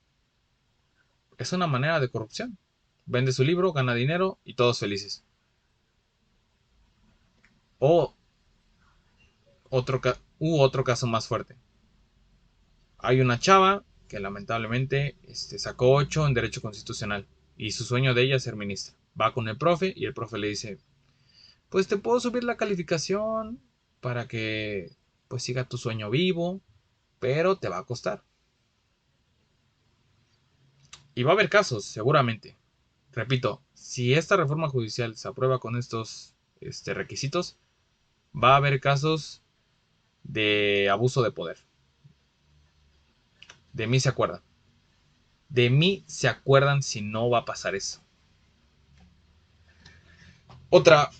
Es una manera de corrupción. Vende su libro, gana dinero y todos felices. O otro caso más fuerte. Hay una chava que lamentablemente sacó 8 en Derecho Constitucional y su sueño de ella es ser ministra. Va con el profe y el profe le dice, pues te puedo subir la calificación para que pues siga tu sueño vivo, pero te va a costar. Y va a haber casos, seguramente. Repito, si esta reforma judicial se aprueba con estos requisitos, va a haber casos de abuso de poder. De mí se acuerdan. De mí se acuerdan si no va a pasar eso. Otra,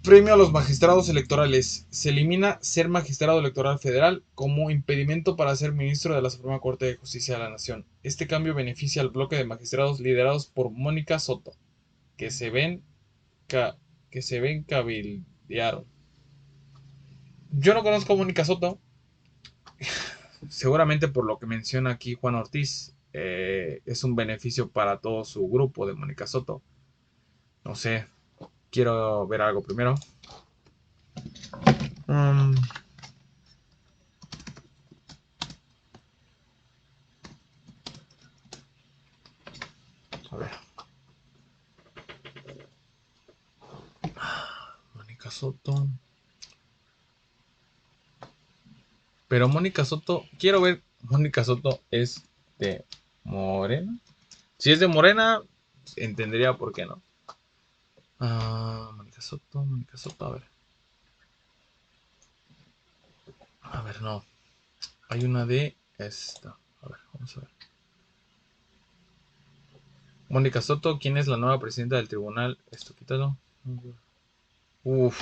premio a los magistrados electorales. Se elimina ser magistrado electoral federal como impedimento para ser ministro de la Suprema Corte de Justicia de la Nación. Este cambio beneficia al bloque de magistrados liderados por Mónica Soto, que se ven, que se ven cabildearon. Yo no conozco a Mónica Soto, seguramente por lo que menciona aquí Juan Ortiz, es un beneficio para todo su grupo de Mónica Soto. No sé, quiero ver algo primero. Um, a ver. Mónica Soto. Pero Mónica Soto, quiero ver, Mónica Soto es de Morena. Si es de Morena, entendería por qué no. Mónica Soto, a ver. A ver, no. Hay una de esta. A ver, vamos a ver. Mónica Soto, ¿quién es la nueva presidenta del tribunal? Esto, quítalo. Uf,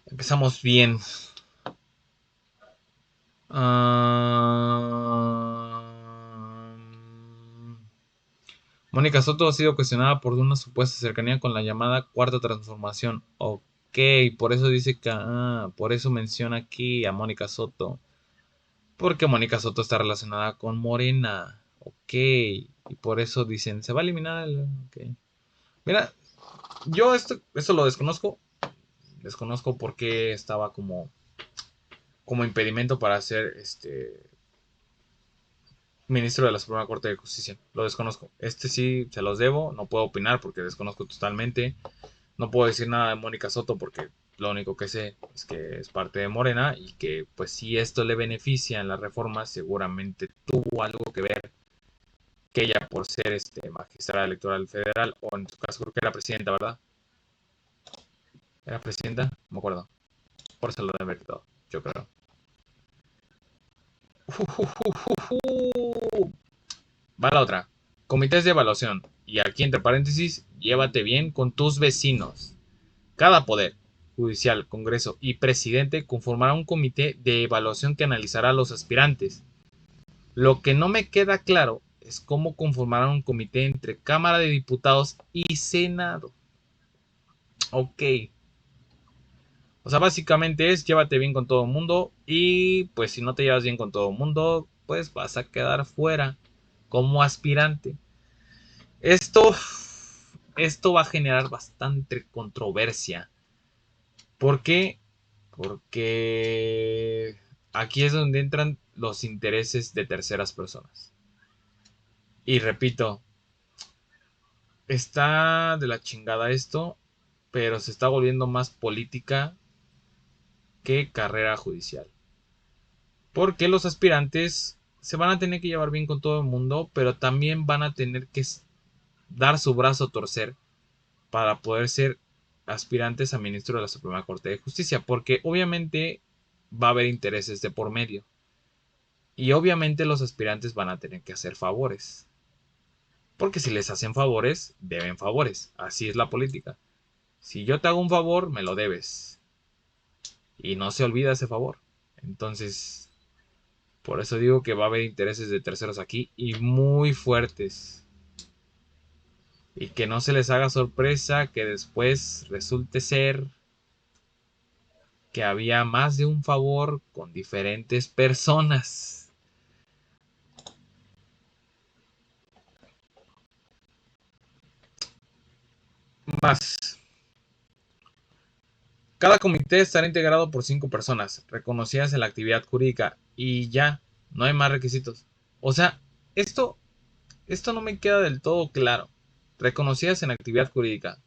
empezamos bien. Mónica Soto ha sido cuestionada por una supuesta cercanía con la llamada Cuarta Transformación. Ok, por eso dice que... por eso menciona aquí a Mónica Soto. Porque Mónica Soto está relacionada con Morena. Ok, y por eso dicen, se va a eliminar el... Ok. Mira, yo esto lo desconozco. Desconozco por qué estaba como impedimento para ser ministro de la Suprema Corte de Justicia. Lo desconozco. Este sí se los debo. No puedo opinar porque desconozco totalmente. No puedo decir nada de Mónica Soto porque lo único que sé es que es parte de Morena y que pues si esto le beneficia en la reforma seguramente tuvo algo que ver que ella por ser magistrada electoral federal o en su caso creo que era presidenta, ¿verdad? ¿Era presidenta? No me acuerdo. Por eso lo debe haber quitado, yo creo. Va la otra. Comités de evaluación. Y aquí entre paréntesis, llévate bien con tus vecinos. Cada poder, judicial, congreso y presidente conformará un comité de evaluación que analizará a los aspirantes. Lo que no me queda claro es cómo conformarán un comité entre Cámara de Diputados y Senado. Ok. O sea, básicamente es llévate bien con todo el mundo y pues si no te llevas bien con todo el mundo, pues vas a quedar fuera como aspirante. Esto, esto va a generar bastante controversia. ¿Por qué? Porque aquí es donde entran los intereses de terceras personas. Y repito, está de la chingada esto, pero se está volviendo más política que carrera judicial. Porque los aspirantes se van a tener que llevar bien con todo el mundo, pero también van a tener que dar su brazo a torcer para poder ser aspirantes a ministro de la Suprema Corte de Justicia, porque obviamente va a haber intereses de por medio. Y obviamente los aspirantes van a tener que hacer favores. Porque si les hacen favores, deben favores. Así es la política. Si yo te hago un favor, me lo debes. Y no se olvida ese favor. Entonces, por eso digo que va a haber intereses de terceros aquí y muy fuertes. Y que no se les haga sorpresa que después resulte ser que había más de un favor con diferentes personas. Más. Cada comité estará integrado por 5 personas reconocidas en la actividad jurídica y ya, no hay más requisitos. O sea, esto, esto no me queda del todo claro. Reconocidas en actividad jurídica.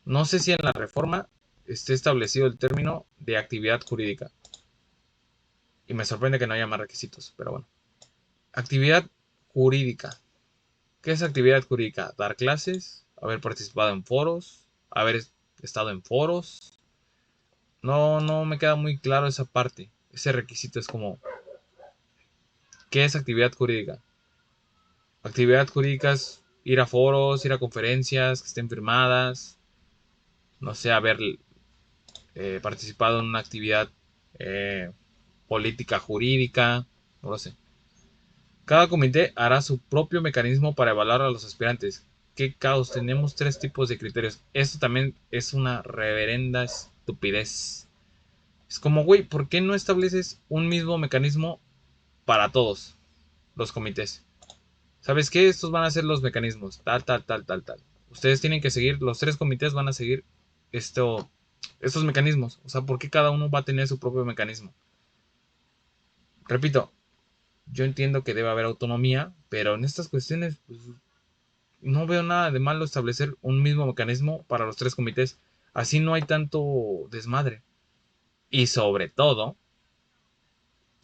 No sé si en la reforma esté establecido el término de actividad jurídica. Y me sorprende que no haya más requisitos, pero bueno. Actividad jurídica. ¿Qué es actividad jurídica? Dar clases, haber participado en foros, haber estado en foros. No me queda muy claro esa parte. Ese requisito es como, ¿qué es actividad jurídica? Actividad jurídica es ir a foros, ir a conferencias que estén firmadas, no sé, haber participado en una actividad eh, política jurídica, no lo sé. Cada comité hará su propio mecanismo para evaluar a los aspirantes. ¿Qué caos? Tenemos 3 tipos de criterios. Esto también es una reverenda estupidez. Es como, güey, ¿por qué no estableces un mismo mecanismo para todos los comités? ¿Sabes qué? Estos van a ser los mecanismos. Tal, tal, tal, tal, tal. Ustedes tienen que seguir, los 3 comités van a seguir estos mecanismos. O sea, ¿por qué cada uno va a tener su propio mecanismo? Repito, yo entiendo que debe haber autonomía, pero en estas cuestiones pues, no veo nada de malo establecer un mismo mecanismo para los 3 comités. Así no hay tanto desmadre. Y sobre todo,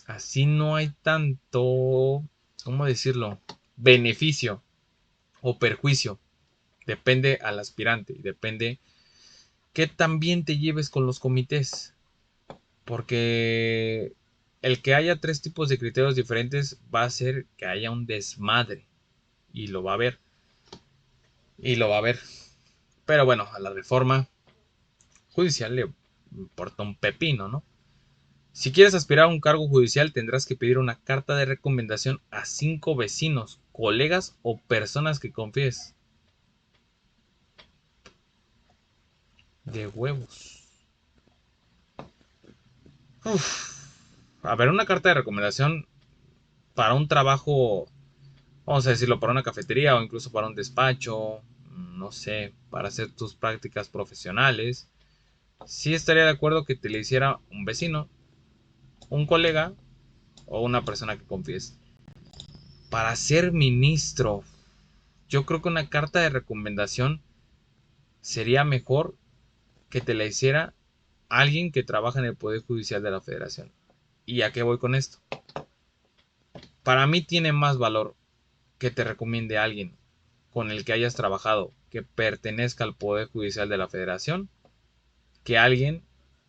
así no hay tanto, ¿cómo decirlo? Beneficio o perjuicio. Depende al aspirante y depende qué tan bien te lleves con los comités. Porque el que haya tres tipos de criterios diferentes va a hacer que haya un desmadre. Y lo va a ver. Y lo va a ver. Pero bueno, a la reforma judicial le importa un pepino, ¿no? Si quieres aspirar a un cargo judicial, tendrás que pedir una carta de recomendación a 5 vecinos, colegas o personas que confíes. De huevos. Uf. A ver, una carta de recomendación para un trabajo, vamos a decirlo, para una cafetería o incluso para un despacho, no sé, para hacer tus prácticas profesionales. Sí estaría de acuerdo que te le hiciera un vecino, un colega o una persona que confíes. Para ser ministro, yo creo que una carta de recomendación sería mejor que te la hiciera alguien que trabaja en el Poder Judicial de la Federación. ¿Y a qué voy con esto? Para mí tiene más valor que te recomiende alguien con el que hayas trabajado que pertenezca al Poder Judicial de la Federación que alguien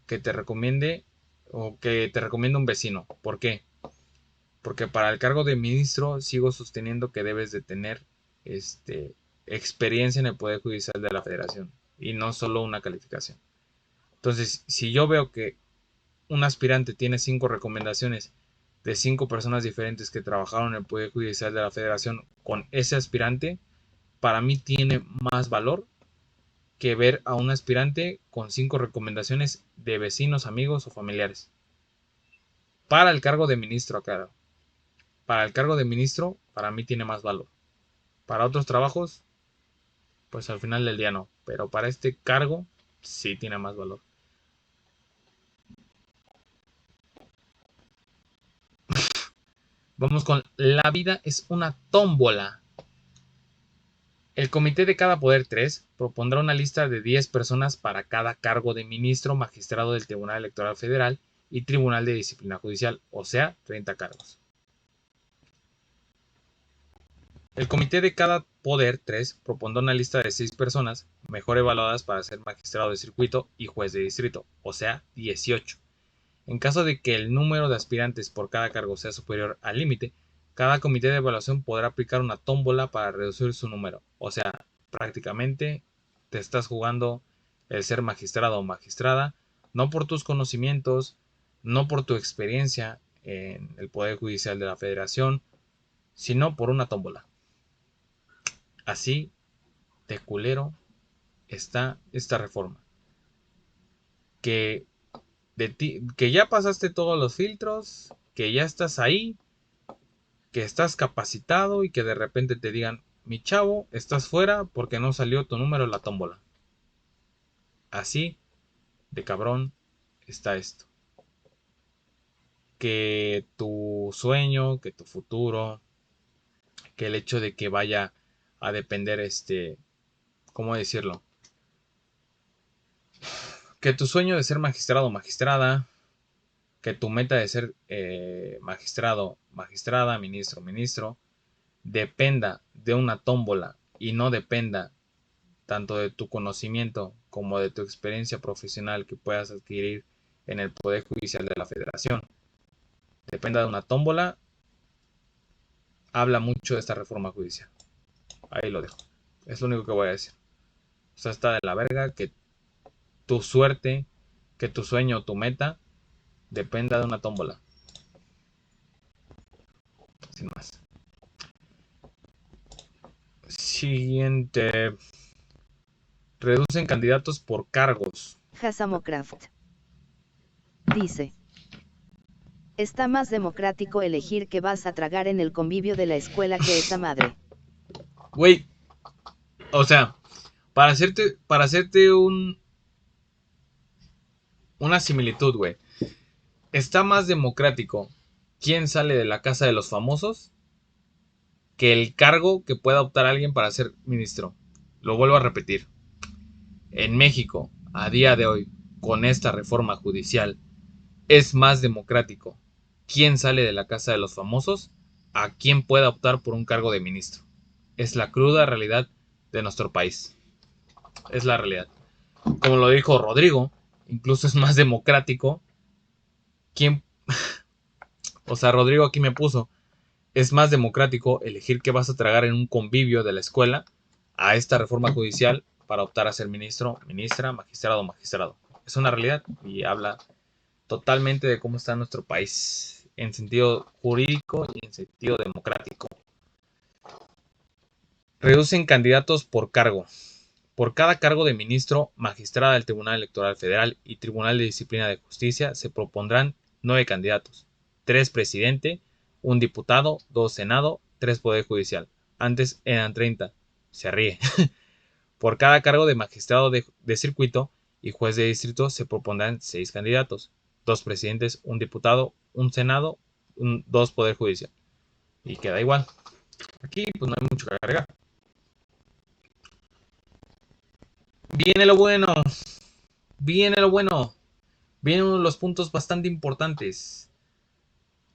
que te recomiende o que te recomiende un vecino. ¿Por qué? Porque para el cargo de ministro sigo sosteniendo que debes de tener experiencia en el Poder Judicial de la Federación y no solo una calificación. Entonces, si yo veo que un aspirante tiene 5 recomendaciones de 5 personas diferentes que trabajaron en el Poder Judicial de la Federación con ese aspirante, para mí tiene más valor que ver a un aspirante con 5 recomendaciones de vecinos, amigos o familiares. Para el cargo de ministro, aclaro. Para el cargo de ministro, para mí tiene más valor. Para otros trabajos, pues al final del día no. Pero para este cargo, sí tiene más valor. Vamos con la vida es una tómbola. El comité de cada poder 3 propondrá una lista de 10 personas para cada cargo de ministro, magistrado del Tribunal Electoral Federal y Tribunal de Disciplina Judicial, o sea, 30 cargos. El comité de cada poder 3 propondrá una lista de 6 personas mejor evaluadas para ser magistrado de circuito y juez de distrito, o sea, 18. En caso de que el número de aspirantes por cada cargo sea superior al límite, cada comité de evaluación podrá aplicar una tómbola para reducir su número. O sea, prácticamente te estás jugando el ser magistrado o magistrada, no por tus conocimientos, no por tu experiencia en el Poder Judicial de la Federación, sino por una tómbola. Así de culero está esta reforma. Que, que ya pasaste todos los filtros, que ya estás ahí, que estás capacitado y que de repente te digan, mi chavo, estás fuera porque no salió tu número en la tómbola. Así de cabrón está esto. Que tu sueño, que tu futuro, que el hecho de que vaya a depender ¿cómo decirlo? Que tu sueño de ser magistrado o magistrada, que tu meta de ser magistrado, magistrada, ministro, ministro, dependa de una tómbola y no dependa tanto de tu conocimiento como de tu experiencia profesional que puedas adquirir en el Poder Judicial de la Federación, dependa de una tómbola, habla mucho de esta reforma judicial. Ahí lo dejo. Es lo único que voy a decir. O sea, está de la verga que tu suerte, que tu sueño o tu meta dependa de una tómbola. Sin más. Siguiente. Reducen candidatos por cargos. Hasamocraft dice: está más democrático elegir qué vas a tragar en el convivio de la escuela que esa madre. Güey, o sea, para hacerte una similitud, güey. Está más democrático quién sale de la casa de los famosos que el cargo que pueda optar alguien para ser ministro. Lo vuelvo a repetir. En México, a día de hoy, con esta reforma judicial, es más democrático quién sale de la casa de los famosos a quién pueda optar por un cargo de ministro. Es la cruda realidad de nuestro país. Es la realidad. Como lo dijo Rodrigo, incluso es más democrático quién O sea, Rodrigo aquí me puso, es más democrático elegir qué vas a tragar en un convivio de la escuela a esta reforma judicial para optar a ser ministro, ministra, magistrado o magistrado. Es una realidad y habla totalmente de cómo está nuestro país en sentido jurídico y en sentido democrático. Reducen candidatos por cargo. Por cada cargo de ministro, magistrada del Tribunal Electoral Federal y Tribunal de Disciplina de Justicia se propondrán 9 candidatos, 3 presidente, un diputado, 2 senado, 3 poder judicial. Antes eran 30. Se ríe. Por cada cargo de magistrado de circuito y juez de distrito se propondrán 6 candidatos, 2 presidentes, un diputado, un senado, 2 poder judicial. Y queda igual. Aquí pues no hay mucho que agregar. Viene lo bueno. Viene lo bueno. Vienen uno de los puntos bastante importantes.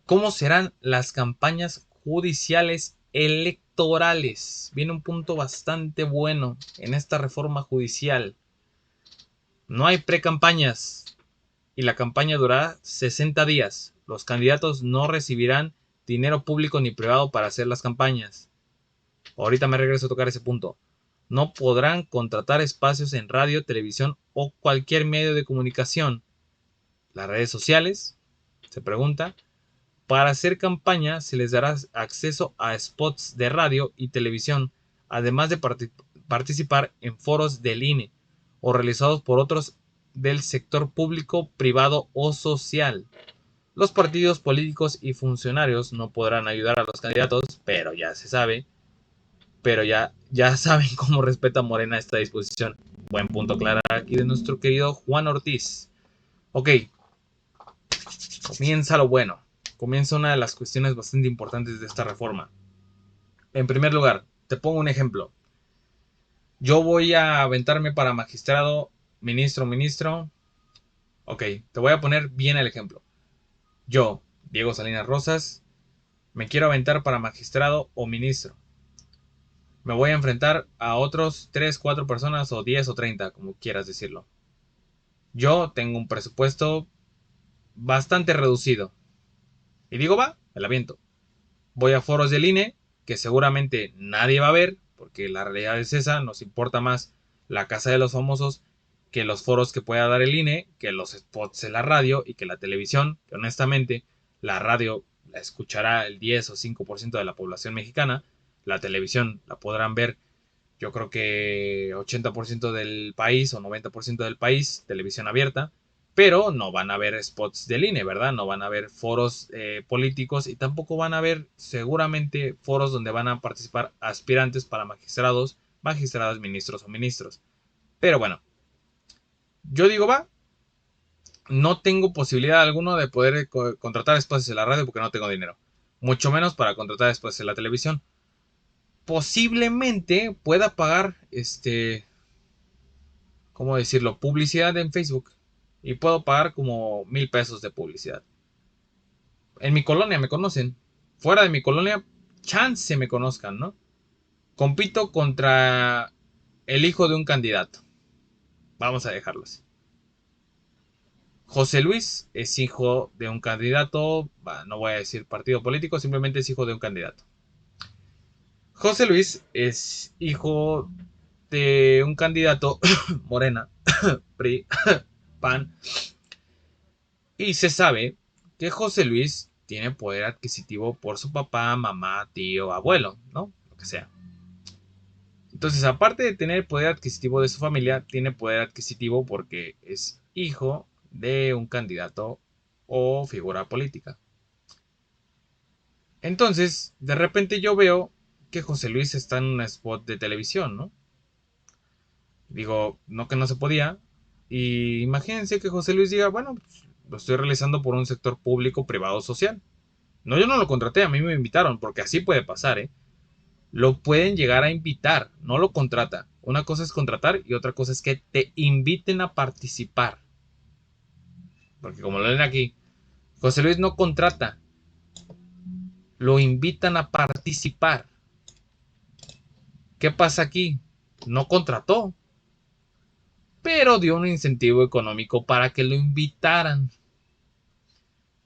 ¿Cómo serán las campañas judiciales electorales? Viene un punto bastante bueno en esta reforma judicial. No hay precampañas y la campaña durará 60 días. Los candidatos no recibirán dinero público ni privado para hacer las campañas. Ahorita me regreso a tocar ese punto. No podrán contratar espacios en radio, televisión o cualquier medio de comunicación. Las redes sociales, se pregunta, para hacer campaña se les dará acceso a spots de radio y televisión, además de participar en foros del INE o realizados por otros del sector público, privado o social. Los partidos políticos y funcionarios no podrán ayudar a los candidatos, pero ya se sabe, pero ya saben cómo respeta Morena esta disposición. Buen punto aclarar aquí de nuestro querido Juan Ortiz. Ok, comienza lo bueno. Comienza una de las cuestiones bastante importantes de esta reforma. En primer lugar, te pongo un ejemplo. Yo voy a aventarme para magistrado, ministro. Ok, te voy a poner bien el ejemplo. Yo, Diego Salinas Rosas, me quiero aventar para magistrado o ministro. Me voy a enfrentar a otros 3, 4 personas o 10 o 30, como quieras decirlo. Yo tengo un presupuesto bastante reducido. Y digo, va, me la aviento. Voy a foros del INE, que seguramente nadie va a ver, porque la realidad es esa, nos importa más la casa de los famosos que los foros que pueda dar el INE, que los spots en la radio y que la televisión, que honestamente la radio la escuchará el 10 o 5% de la población mexicana, la televisión la podrán ver yo creo que 80% del país o 90% del país, televisión abierta, pero no van a ver spots del INE, ¿verdad? No van a ver foros políticos y tampoco van a ver seguramente foros donde van a participar aspirantes para magistrados, magistradas, ministros o ministros. Pero bueno, yo digo, va, no tengo posibilidad alguna de poder contratar espacios en la radio porque no tengo dinero. Mucho menos para contratar espacios en la televisión. Posiblemente pueda pagar ¿cómo decirlo? Publicidad en Facebook. Y puedo pagar como 1,000 pesos de publicidad. En mi colonia me conocen. Fuera de mi colonia, chance me conozcan, ¿no? Compito contra el hijo de un candidato. Vamos a dejarlo así. José Luis es hijo de un candidato, no voy a decir partido político, simplemente es hijo de un candidato. José Luis es hijo de un candidato Morena, PRI, PAN, y se sabe que José Luis tiene poder adquisitivo por su papá, mamá, tío, abuelo, ¿no? Lo que sea. Entonces, aparte de tener poder adquisitivo de su familia, tiene poder adquisitivo porque es hijo de un candidato o figura política. Entonces, de repente yo veo que José Luis está en un spot de televisión, ¿no? Digo, no que no se podía. Y imagínense que José Luis diga, bueno, pues, lo estoy realizando por un sector público, privado, social. No, yo no lo contraté, a mí me invitaron, porque así puede pasar, ¿eh? Lo pueden llegar a invitar, no lo contrata. Una cosa es contratar y otra cosa es que te inviten a participar. Porque como lo leen aquí, José Luis no contrata, lo invitan a participar. ¿Qué pasa aquí? No contrató, pero dio un incentivo económico para que lo invitaran.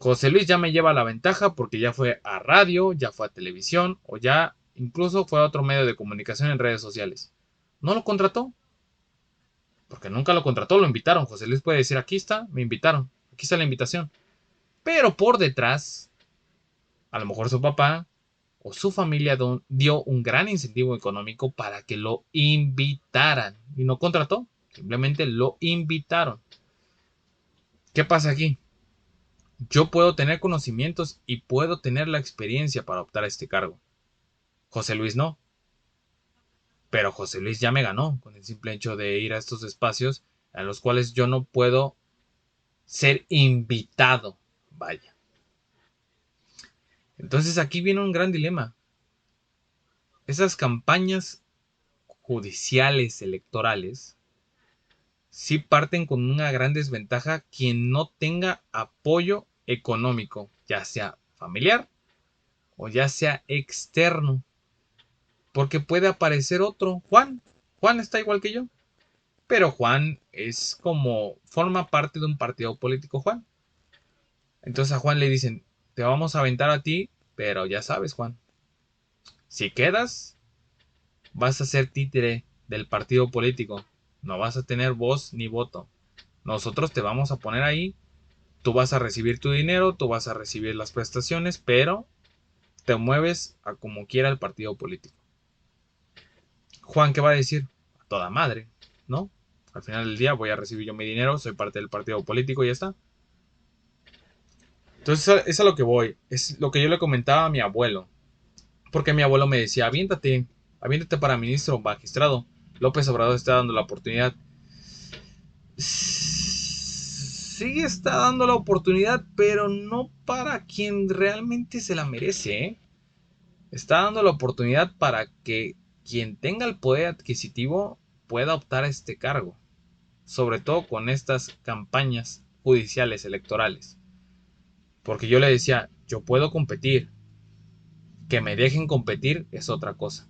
José Luis ya me lleva la ventaja porque ya fue a radio, ya fue a televisión o ya incluso fue a otro medio de comunicación en redes sociales. No lo contrató, porque nunca lo contrató, lo invitaron. José Luis puede decir, aquí está, me invitaron, aquí está la invitación. Pero por detrás, a lo mejor su papá o su familia dio un gran incentivo económico para que lo invitaran. Y no contrató, simplemente lo invitaron. ¿Qué pasa aquí? Yo puedo tener conocimientos y puedo tener la experiencia para optar a este cargo. José Luis no. Pero José Luis ya me ganó con el simple hecho de ir a estos espacios a los cuales yo no puedo ser invitado. Vaya. Entonces aquí viene un gran dilema. Esas campañas judiciales electorales sí parten con una gran desventaja quien no tenga apoyo económico, ya sea familiar o ya sea externo. Porque puede aparecer otro, Juan. Juan está igual que yo. Pero Juan es como, forma parte de un partido político, Juan. Entonces a Juan le dicen, te vamos a aventar a ti, pero ya sabes, Juan, si quedas, vas a ser títere del partido político. No vas a tener voz ni voto. Nosotros te vamos a poner ahí, tú vas a recibir tu dinero, tú vas a recibir las prestaciones, pero te mueves a como quiera el partido político. Juan, ¿qué va a decir? A toda madre, ¿no? Al final del día voy a recibir yo mi dinero, soy parte del partido político y ya está. Entonces es a lo que voy, es lo que yo le comentaba a mi abuelo, porque mi abuelo me decía, aviéntate, aviéntate para ministro o magistrado. López Obrador está dando la oportunidad. Sí está dando la oportunidad, pero no para quien realmente se la merece, ¿eh? Está dando la oportunidad para que quien tenga el poder adquisitivo pueda optar a este cargo, sobre todo con estas campañas judiciales electorales. Porque yo le decía, yo puedo competir, que me dejen competir es otra cosa.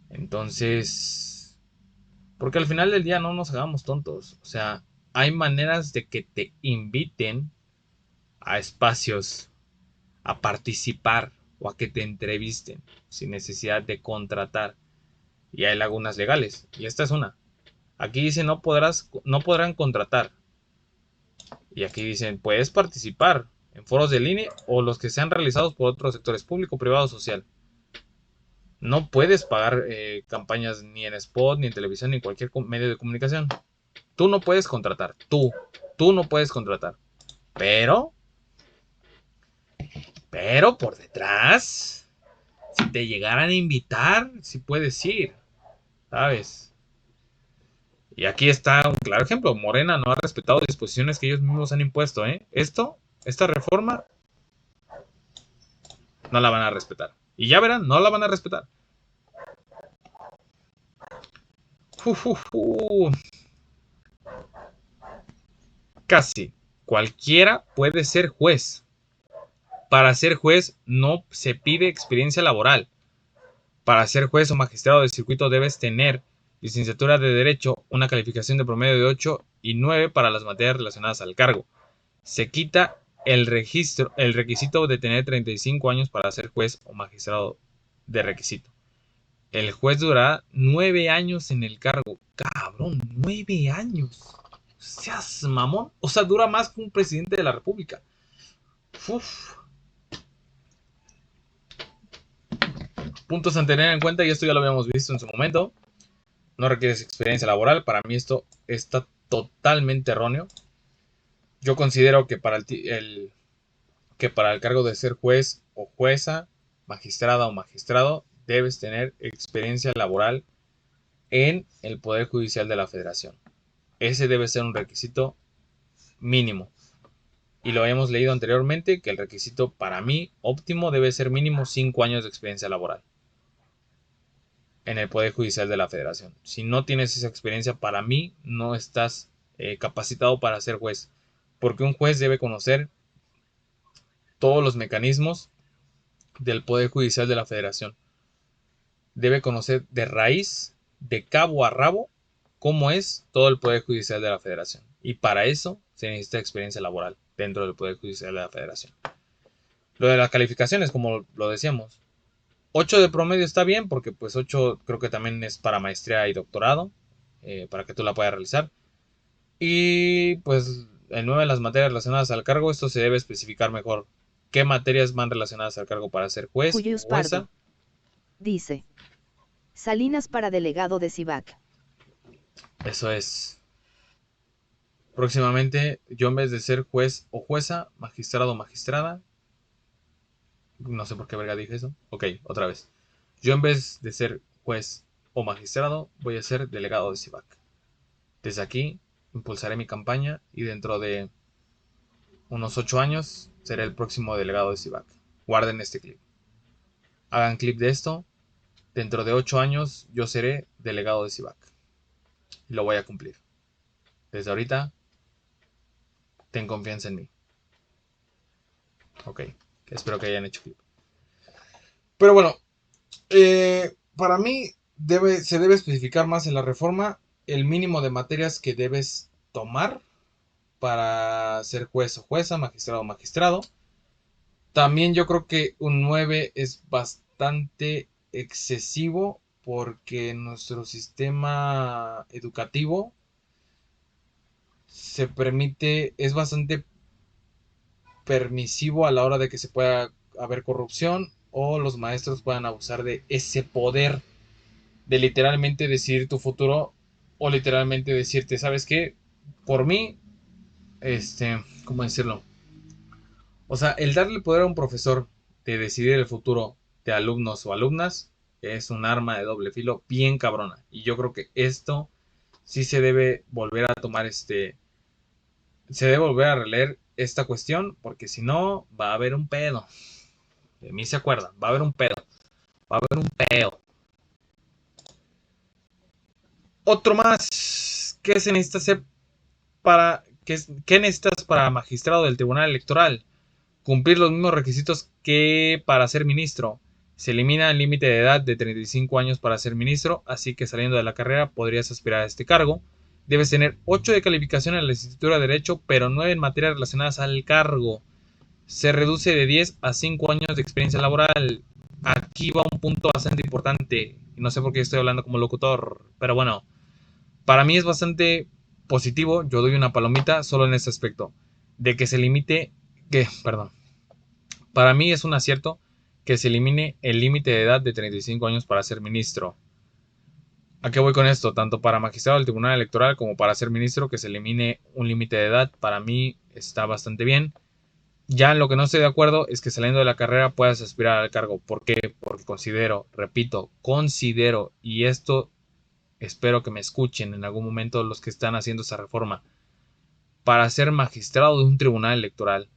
Entonces, porque al final del día no nos hagamos tontos. O sea, hay maneras de que te inviten a espacios, a participar o a que te entrevisten sin necesidad de contratar. Y hay lagunas legales. Y esta es una. Aquí dice no podrán contratar. Y aquí dicen, puedes participar en foros de línea o los que sean realizados por otros sectores público, privado o social. No puedes pagar campañas ni en spot, ni en televisión, ni en cualquier medio de comunicación. Tú no puedes contratar. Tú no puedes contratar. Pero, pero por detrás, si te llegaran a invitar, sí puedes ir, ¿sabes? Y aquí está un claro ejemplo. Morena no ha respetado disposiciones que ellos mismos han impuesto, ¿eh? Esta reforma, no la van a respetar. Y ya verán, no la van a respetar. Casi cualquiera puede ser juez. Para ser juez no se pide experiencia laboral. Para ser juez o magistrado de circuito debes tener licenciatura de Derecho, una calificación de promedio de 8 y 9 para las materias relacionadas al cargo. Se quita el requisito de tener 35 años para ser juez o magistrado de requisito. El juez durará 9 años en el cargo. Cabrón, 9 años. Seas mamón. O sea, dura más que un presidente de la República. Uf. Puntos a tener en cuenta, y esto ya lo habíamos visto en su momento. No requieres experiencia laboral. Para mí esto está totalmente erróneo. Yo considero que que para el cargo de ser juez o jueza, magistrada o magistrado, debes tener experiencia laboral en el Poder Judicial de la Federación. Ese debe ser un requisito mínimo. Y lo hemos leído anteriormente, que el requisito para mí óptimo debe ser mínimo 5 años de experiencia laboral en el Poder Judicial de la Federación. Si no tienes esa experiencia, para mí no estás capacitado para ser juez, porque un juez debe conocer todos los mecanismos del Poder Judicial de la Federación. Debe conocer de raíz, de cabo a rabo, cómo es todo el Poder Judicial de la Federación. Y para eso se necesita experiencia laboral. dentro del Poder Judicial de la Federación. Lo de las calificaciones, como lo decíamos, 8 de promedio está bien, porque pues 8 creo que también es para maestría y doctorado, para que tú la puedas realizar. Y pues en 9 de las materias relacionadas al cargo, esto se debe especificar mejor. ¿Qué materias van relacionadas al cargo para ser juez o Cuyus jueza? Pardo. Dice. Salinas para delegado de CIVAC. Eso es. Próximamente, yo en vez de ser juez o jueza, magistrado o magistrada, no sé por qué verga dije eso. Ok, otra vez. Yo en vez de ser juez o magistrado, voy a ser delegado de CIVAC. Desde aquí, impulsaré mi campaña y dentro de unos 8 años seré el próximo delegado de CIVAC. Guarden este clip. Hagan clip de esto. Dentro de 8 años yo seré delegado de CIVAC. Y lo voy a cumplir. Desde ahorita, ten confianza en mí. Ok, espero que hayan hecho clip. Pero bueno, para mí se debe especificar más en la reforma el mínimo de materias que debes tomar para ser juez o jueza, magistrado o magistrado. También yo creo que un 9 es bastante excesivo porque nuestro sistema educativo se permite, es bastante permisivo a la hora de que se pueda haber corrupción o los maestros puedan abusar de ese poder de literalmente decidir tu futuro o literalmente decirte, ¿sabes qué? Por mí, ¿cómo decirlo? O sea, el darle poder a un profesor de decidir el futuro de alumnos o alumnas es un arma de doble filo bien cabrona. Y yo creo que esto sí se debe volver a tomar se debe volver a releer esta cuestión porque si no va a haber un pedo. De mí se acuerdan, va a haber un pedo, va a haber un pedo. Otro más, ¿qué se necesita hacer qué necesitas para magistrado del Tribunal Electoral? Cumplir los mismos requisitos que para ser ministro. Se elimina el límite de edad de 35 años para ser ministro, así que saliendo de la carrera podrías aspirar a este cargo. Debes tener 8 de calificación en la licenciatura de Derecho, pero 9 en materias relacionadas al cargo. Se reduce de 10 a 5 años de experiencia laboral. Aquí va un punto bastante importante. Y no sé por qué estoy hablando como locutor, pero bueno, para mí es bastante positivo. Yo doy una palomita solo en este aspecto. De que se limite, perdón. Para mí es un acierto que se elimine el límite de edad de 35 años para ser ministro. ¿A qué voy con esto? Tanto para magistrado del Tribunal Electoral como para ser ministro, que se elimine un límite de edad, para mí está bastante bien. Ya en lo que no estoy de acuerdo es que saliendo de la carrera puedas aspirar al cargo. ¿Por qué? Porque considero, repito, considero, y esto espero que me escuchen en algún momento los que están haciendo esa reforma, para ser magistrado de un tribunal electoral,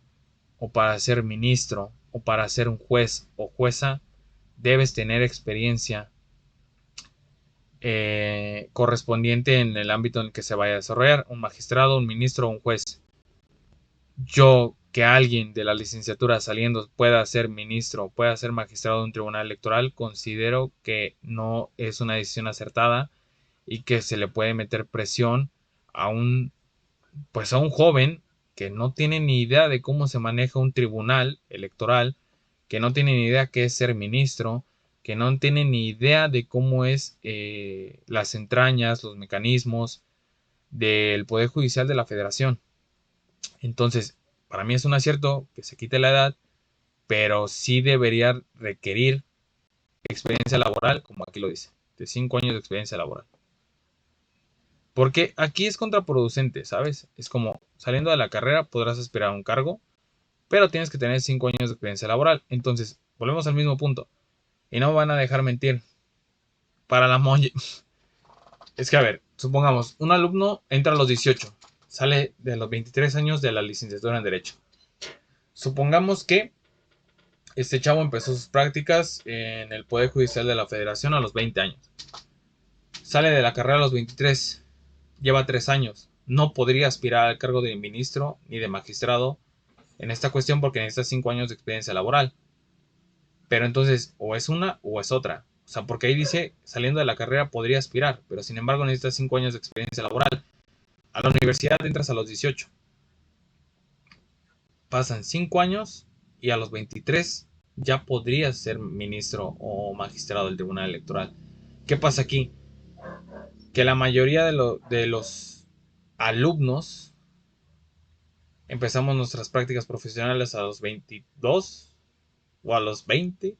o para ser ministro, o para ser un juez o jueza, debes tener experiencia correspondiente en el ámbito en el que se vaya a desarrollar, un magistrado, un ministro o un juez. Yo, que alguien de la licenciatura saliendo pueda ser ministro, pueda ser magistrado de un tribunal electoral, considero que no es una decisión acertada y que se le puede meter presión a pues a un joven que no tiene ni idea de cómo se maneja un tribunal electoral, que no tiene ni idea qué es ser ministro, que no tiene ni idea de cómo es las entrañas, los mecanismos del Poder Judicial de la Federación. Entonces, para mí es un acierto que se quite la edad, pero sí debería requerir experiencia laboral, como aquí lo dice, de 5 años de experiencia laboral. Porque aquí es contraproducente, ¿sabes? Es como saliendo de la carrera podrás aspirar a un cargo, pero tienes que tener 5 años de experiencia laboral. Entonces, volvemos al mismo punto. Y no me van a dejar mentir. Para la molle. Es que, a ver, supongamos, un alumno entra a los 18, sale de los 23 años de la licenciatura en Derecho. Supongamos que este chavo empezó sus prácticas en el Poder Judicial de la Federación a los 20 años. Sale de la carrera a los 23, lleva 3 años. No podría aspirar al cargo de ministro ni de magistrado en esta cuestión porque necesita 5 años de experiencia laboral. Pero entonces, o es una o es otra. O sea, porque ahí dice, saliendo de la carrera podría aspirar, pero sin embargo necesitas 5 años de experiencia laboral. A la universidad entras a los 18. pasan 5 años y a los 23 ya podrías ser ministro o magistrado del Tribunal Electoral. ¿Qué pasa aquí? Que la mayoría de los alumnos empezamos nuestras prácticas profesionales a los 22 o a los 20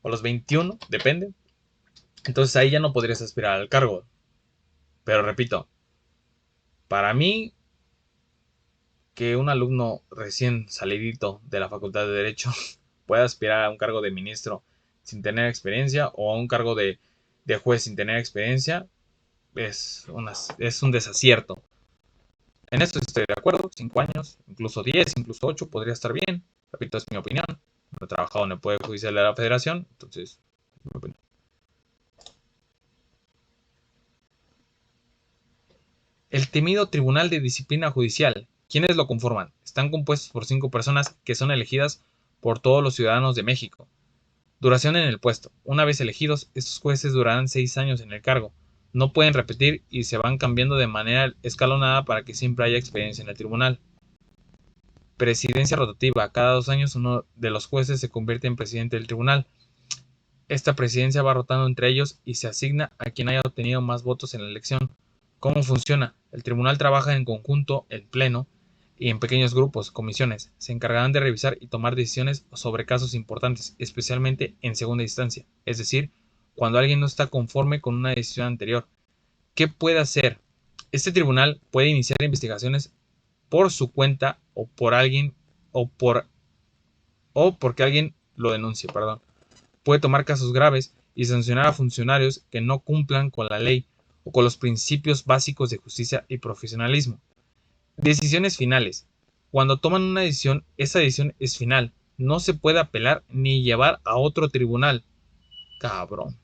o a los 21, depende. Entonces ahí ya no podrías aspirar al cargo. Pero repito, para mí que un alumno recién salidito de la Facultad de Derecho pueda aspirar a un cargo de ministro sin tener experiencia o a un cargo de juez sin tener experiencia es un desacierto. En esto estoy de acuerdo, 5 años, incluso 10, incluso 8 podría estar bien. Repito, es mi opinión. No he trabajado en el Poder Judicial de la Federación, entonces, es mi opinión. El temido Tribunal de Disciplina Judicial. ¿Quiénes lo conforman? Están compuestos por 5 personas que son elegidas por todos los ciudadanos de México. Duración en el puesto. Una vez elegidos, estos jueces durarán 6 años en el cargo. No pueden repetir y se van cambiando de manera escalonada para que siempre haya experiencia en el tribunal. Presidencia rotativa. Cada 2 años uno de los jueces se convierte en presidente del tribunal. Esta presidencia va rotando entre ellos y se asigna a quien haya obtenido más votos en la elección. ¿Cómo funciona? El tribunal trabaja en conjunto, en pleno, y en pequeños grupos, comisiones. Se encargarán de revisar y tomar decisiones sobre casos importantes, especialmente en segunda instancia, es decir, cuando alguien no está conforme con una decisión anterior. ¿Qué puede hacer? Este tribunal puede iniciar investigaciones por su cuenta o por alguien o porque alguien lo denuncie, perdón. Puede tomar casos graves y sancionar a funcionarios que no cumplan con la ley o con los principios básicos de justicia y profesionalismo. Decisiones finales. Cuando toman una decisión, esa decisión es final. No se puede apelar ni llevar a otro tribunal. Cabrón.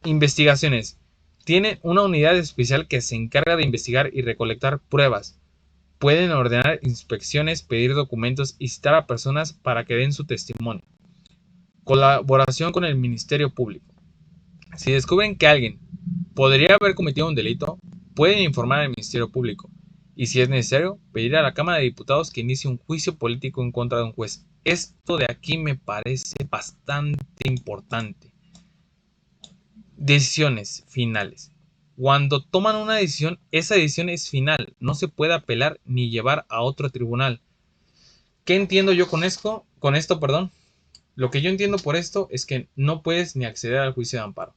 Investigaciones. Tienen una unidad especial que se encarga de investigar y recolectar pruebas. Pueden ordenar inspecciones, pedir documentos y citar a personas para que den su testimonio. Colaboración con el Ministerio Público. Si descubren que alguien podría haber cometido un delito, pueden informar al Ministerio Público y, si es necesario, pedir a la Cámara de Diputados que inicie un juicio político en contra de un juez. Esto de aquí me parece bastante importante. Decisiones finales. Cuando toman una decisión, esa decisión es final. No se puede apelar ni llevar a otro tribunal. ¿Qué entiendo yo con esto? Perdón. Lo que yo entiendo por esto es que no puedes ni acceder al juicio de amparo.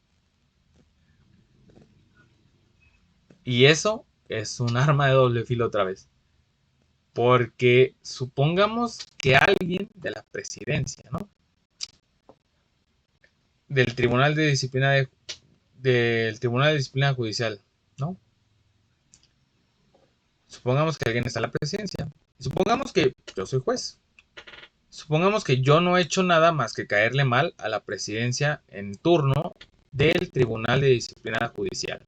Y eso es un arma de doble filo otra vez. Porque supongamos que alguien de la presidencia, ¿no? Del Tribunal de Disciplina del Tribunal de Disciplina Judicial, ¿no? Supongamos que alguien está en la presidencia. Supongamos que yo soy juez. Supongamos que yo no he hecho nada más que caerle mal a la presidencia en turno del Tribunal de Disciplina Judicial.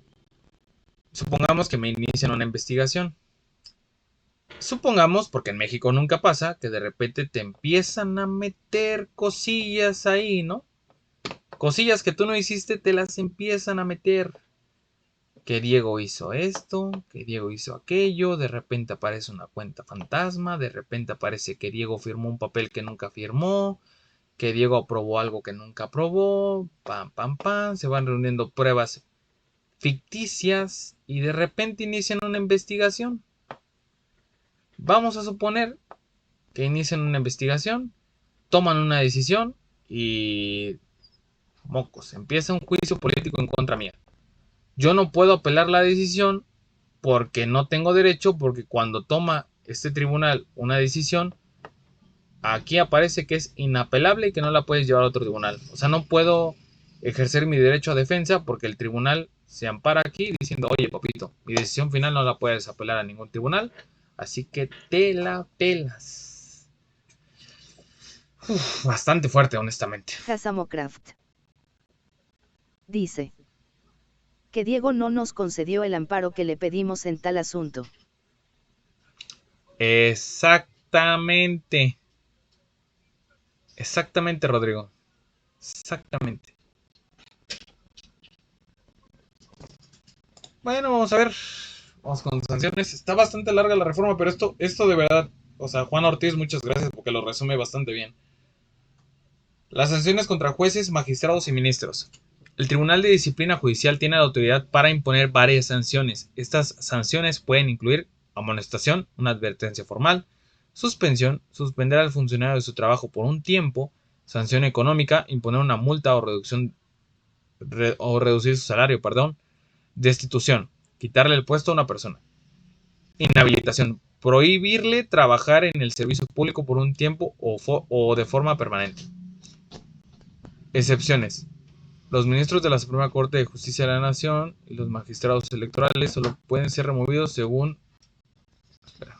Supongamos que me inician una investigación. Supongamos, porque en México nunca pasa, que de repente te empiezan a meter cosillas ahí, ¿no? Cosillas que tú no hiciste, te las empiezan a meter. Que Diego hizo esto, que Diego hizo aquello, de repente aparece una cuenta fantasma, de repente aparece que Diego firmó un papel que nunca firmó, que Diego aprobó algo que nunca aprobó, pam, pam, pam, se van reuniendo pruebas ficticias y de repente inician una investigación. Vamos a suponer que inician una investigación, toman una decisión y mocos, empieza un juicio político en contra mía. Yo no puedo apelar la decisión porque no tengo derecho, porque cuando toma este tribunal una decisión, aquí aparece que es inapelable y que no la puedes llevar a otro tribunal. O sea, no puedo ejercer mi derecho a defensa porque el tribunal se ampara aquí diciendo, oye, papito, mi decisión final no la puedes apelar a ningún tribunal, así que te la pelas. Bastante fuerte, honestamente. Hasamocraft dice que Diego no nos concedió el amparo que le pedimos en tal asunto. Exactamente. Exactamente, Rodrigo. Exactamente. Bueno, vamos a ver. Vamos con sanciones. Está bastante larga la reforma, pero esto de verdad O sea, Juan Ortiz, muchas gracias porque lo resume bastante bien. Las sanciones contra jueces, magistrados y ministros. El Tribunal de Disciplina Judicial tiene la autoridad para imponer varias sanciones. Estas sanciones pueden incluir amonestación, una advertencia formal, suspensión, suspender al funcionario de su trabajo por un tiempo, sanción económica, imponer una multa o reducir su salario, perdón, destitución, quitarle el puesto a una persona, inhabilitación, prohibirle trabajar en el servicio público por un tiempo o de forma permanente. Excepciones. Los ministros de la Suprema Corte de Justicia de la Nación y los magistrados electorales solo pueden ser removidos según... Espera.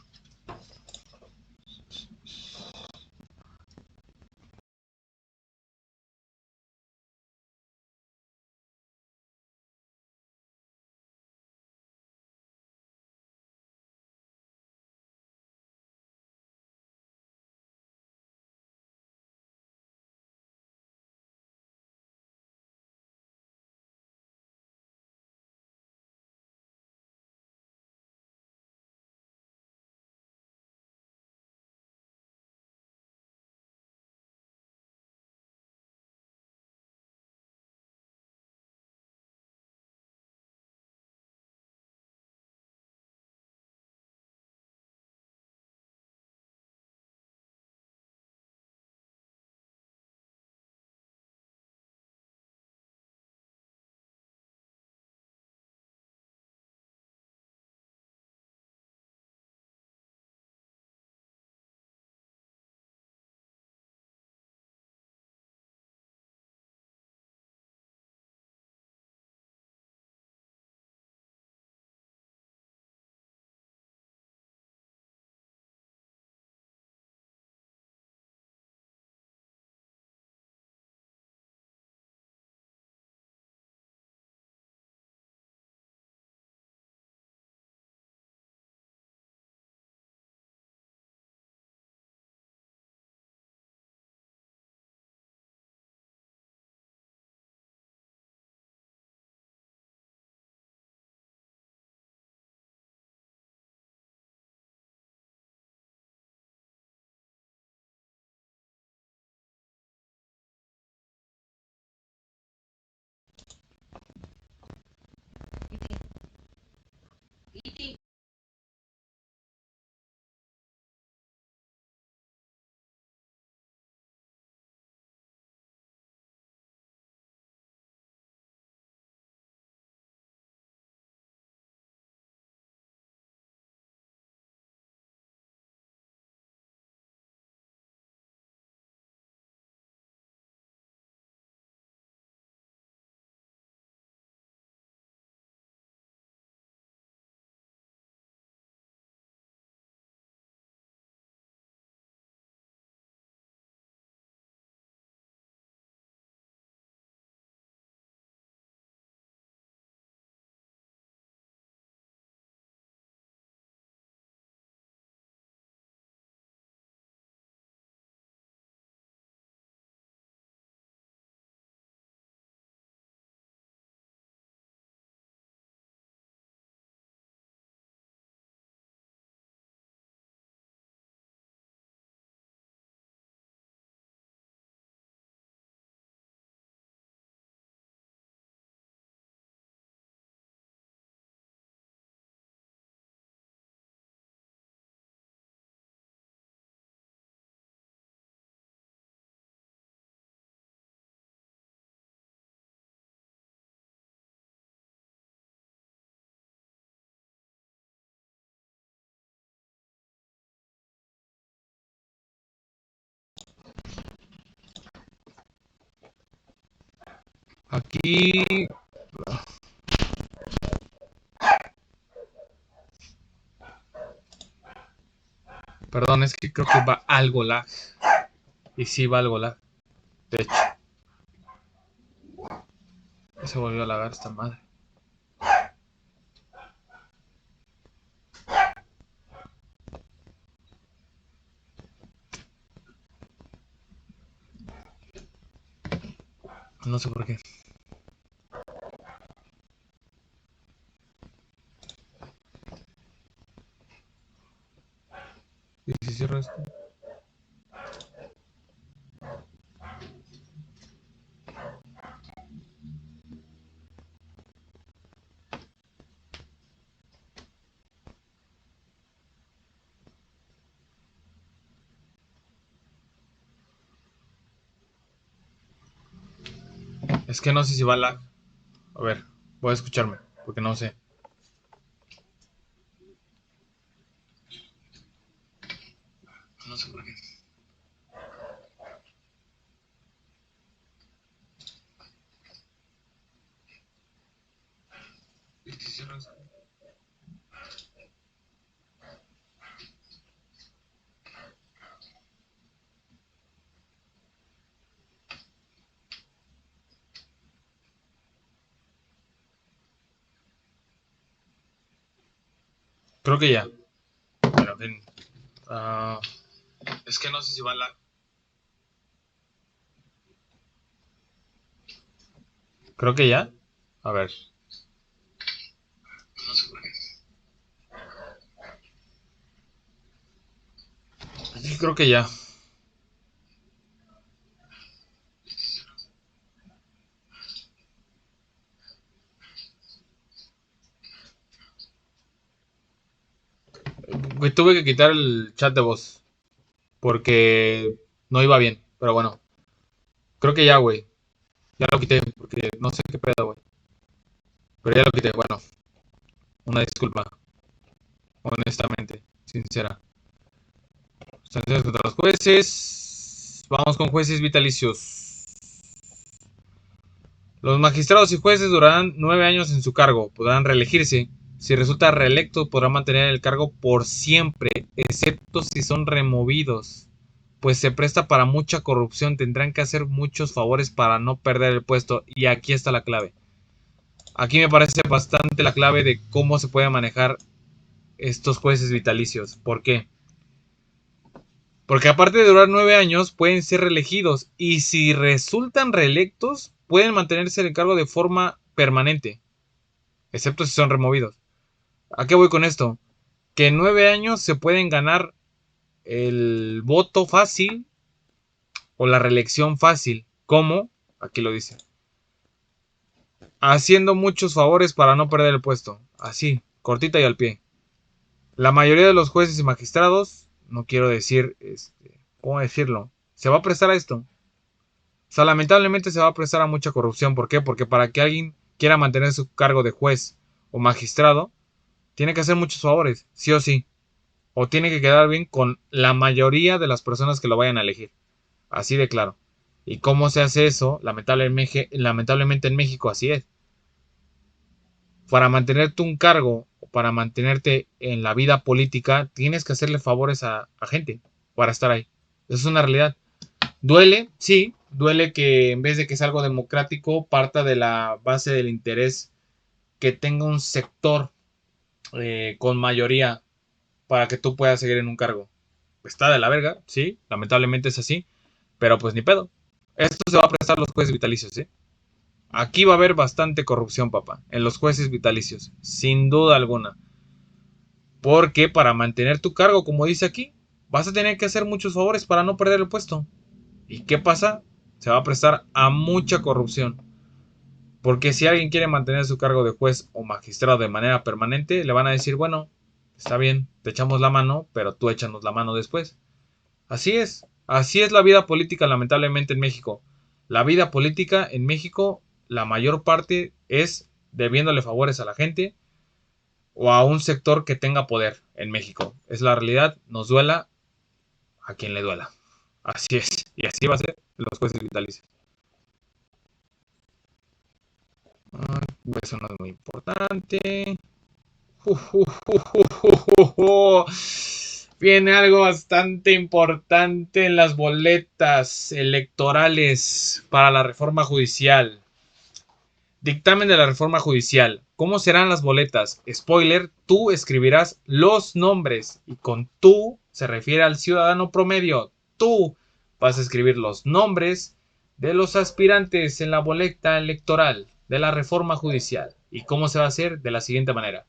Aquí... Perdón, es que creo que va algo lag. Y sí va algo lag. De hecho, se volvió a lagar esta madre. No sé por qué. ¿Y si cierro esto? Es que no sé si va lag. A ver, voy a escucharme, porque no sé. No sé por qué. ¿Y si cierro esto? Creo que ya. Pero en fin. Ah, es que no sé si va lag. Creo que ya. A ver. No sé por qué. Sí, creo que ya. Tuve que quitar el chat de voz. Porque no iba bien. Pero bueno. Creo que ya, güey. Ya lo quité. Porque no sé qué pedo, güey. Pero ya lo quité. Bueno. Una disculpa. Honestamente. Sincera. Sanciones contra los jueces. Vamos con jueces vitalicios. Los magistrados y jueces durarán 9 años en su cargo. Podrán reelegirse. Si resulta reelecto, podrá mantener el cargo por siempre, excepto si son removidos. Pues se presta para mucha corrupción. Tendrán que hacer muchos favores para no perder el puesto. Y aquí está la clave. Aquí me parece bastante la clave de cómo se puede manejar estos jueces vitalicios. ¿Por qué? Porque aparte de durar 9 años, pueden ser reelegidos. Y si resultan reelectos, pueden mantenerse en el cargo de forma permanente. Excepto si son removidos. ¿A qué voy con esto? Que en 9 años se pueden ganar el voto fácil o la reelección fácil. ¿Cómo? Aquí lo dice. Haciendo muchos favores para no perder el puesto. Así, cortita y al pie. La mayoría de los jueces y magistrados, no quiero decir, ¿cómo decirlo? Se va a prestar a esto. O sea, lamentablemente se va a prestar a mucha corrupción. ¿Por qué? Porque para que alguien quiera mantener su cargo de juez o magistrado, tiene que hacer muchos favores, sí o sí. O tiene que quedar bien con la mayoría de las personas que lo vayan a elegir. Así de claro. ¿Y cómo se hace eso? Lamentablemente en México así es. Para mantenerte un cargo o para mantenerte en la vida política, tienes que hacerle favores a gente para estar ahí. Eso es una realidad. Duele, sí, duele que en vez de que sea algo democrático, parta de la base del interés que tenga un sector con mayoría para que tú puedas seguir en un cargo. Está de la verga, sí, lamentablemente es así, pero pues ni pedo. Esto se va a prestar los jueces vitalicios, ¿eh? Aquí va a haber bastante corrupción, papá, en los jueces vitalicios, sin duda alguna. Porque para mantener tu cargo, como dice aquí, vas a tener que hacer muchos favores para no perder el puesto. ¿Y qué pasa? Se va a prestar a mucha corrupción. Porque si alguien quiere mantener su cargo de juez o magistrado de manera permanente, le van a decir, bueno, está bien, te echamos la mano, pero tú échanos la mano después. Así es la vida política lamentablemente en México. La vida política en México, la mayor parte es debiéndole favores a la gente o a un sector que tenga poder en México. Es la realidad, nos duela a quien le duela. Así es, y así va a ser los jueces vitalicios. Eso no es muy importante. Viene algo bastante importante en las boletas electorales para la reforma judicial. Dictamen de la reforma judicial. ¿Cómo serán las boletas? Spoiler, tú escribirás los nombres y con tú se refiere al ciudadano promedio. Tú vas a escribir los nombres de los aspirantes en la boleta electoral de la reforma judicial. ¿Y cómo se va a hacer? De la siguiente manera.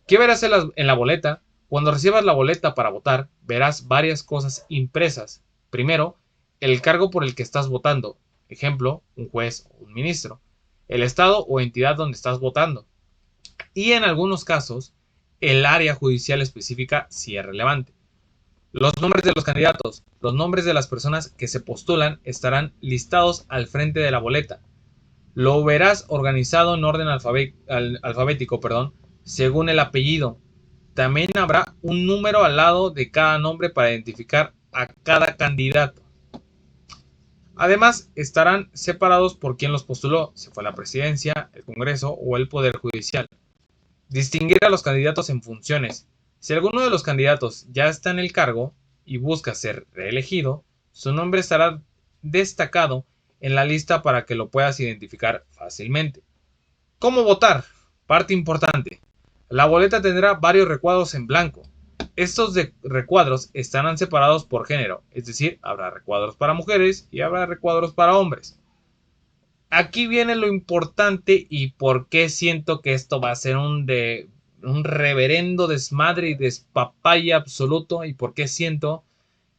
¿Qué verás en la boleta? Cuando recibas la boleta para votar, verás varias cosas impresas. Primero, el cargo por el que estás votando. Ejemplo, un juez o un ministro. El estado o entidad donde estás votando. Y en algunos casos, el área judicial específica si es relevante. Los nombres de los candidatos, los nombres de las personas que se postulan estarán listados al frente de la boleta. Lo verás organizado en orden alfabético, según el apellido. También habrá un número al lado de cada nombre para identificar a cada candidato. Además, estarán separados por quién los postuló, si fue la presidencia, el Congreso o el Poder Judicial. Distinguir a los candidatos en funciones. Si alguno de los candidatos ya está en el cargo y busca ser reelegido, su nombre estará destacado en la lista para que lo puedas identificar fácilmente. ¿Cómo votar? Parte importante. La boleta tendrá varios recuadros en blanco. Estos recuadros estarán separados por género, es decir, habrá recuadros para mujeres y habrá recuadros para hombres. Aquí viene lo importante y por qué siento que esto va a ser un reverendo desmadre y despapalle absoluto, y por qué siento